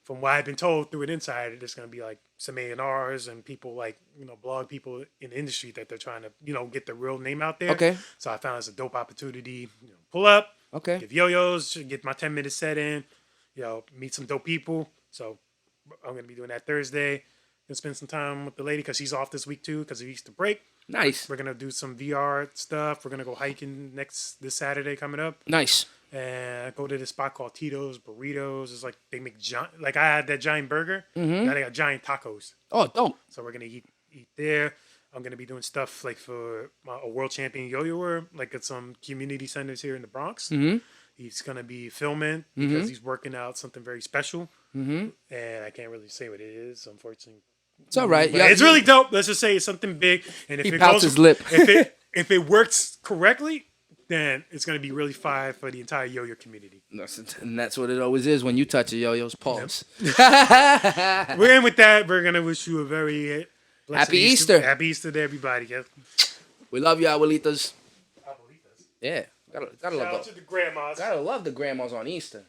from what I've been told through an insider, there's going to be like some A&Rs and people like, you know, blog people in the industry that they're trying to, you know, get their real name out there. Okay. So I found it's a dope opportunity. You know, pull up. Okay. Give yo-yos, get my 10-minute set in, you know, meet some dope people. So I'm going to be doing that Thursday. Gonna spend some time with the lady because she's off this week too because of Easter break. Nice. We're going to do some VR stuff. We're going to go hiking this Saturday coming up. Nice. And go to this spot called Tito's Burritos. It's like they make giant, like I had that giant burger. Mm-hmm. Now they got giant tacos. Oh, dope. So we're going to eat there. I'm going to be doing stuff like for a world champion yo-yoer, like at some community centers here in the Bronx. Mm-hmm. He's going to be filming because he's working out something very special. Mm-hmm. And I can't really say what it is, unfortunately. It's all right. It's really dope. Let's just say it's something big. And if he it pouts goes, his lip. if it works correctly, then it's going to be really fire for the entire yo-yo community. And that's what it always is when you touch a yo-yo's pulse. Yep. We're in with that. We're going to wish you a very blessed Happy Easter. Happy Easter to everybody. Yeah. We love you, abuelitas. Yeah. Gotta Shout love out to the grandmas. Gotta love the grandmas on Easter.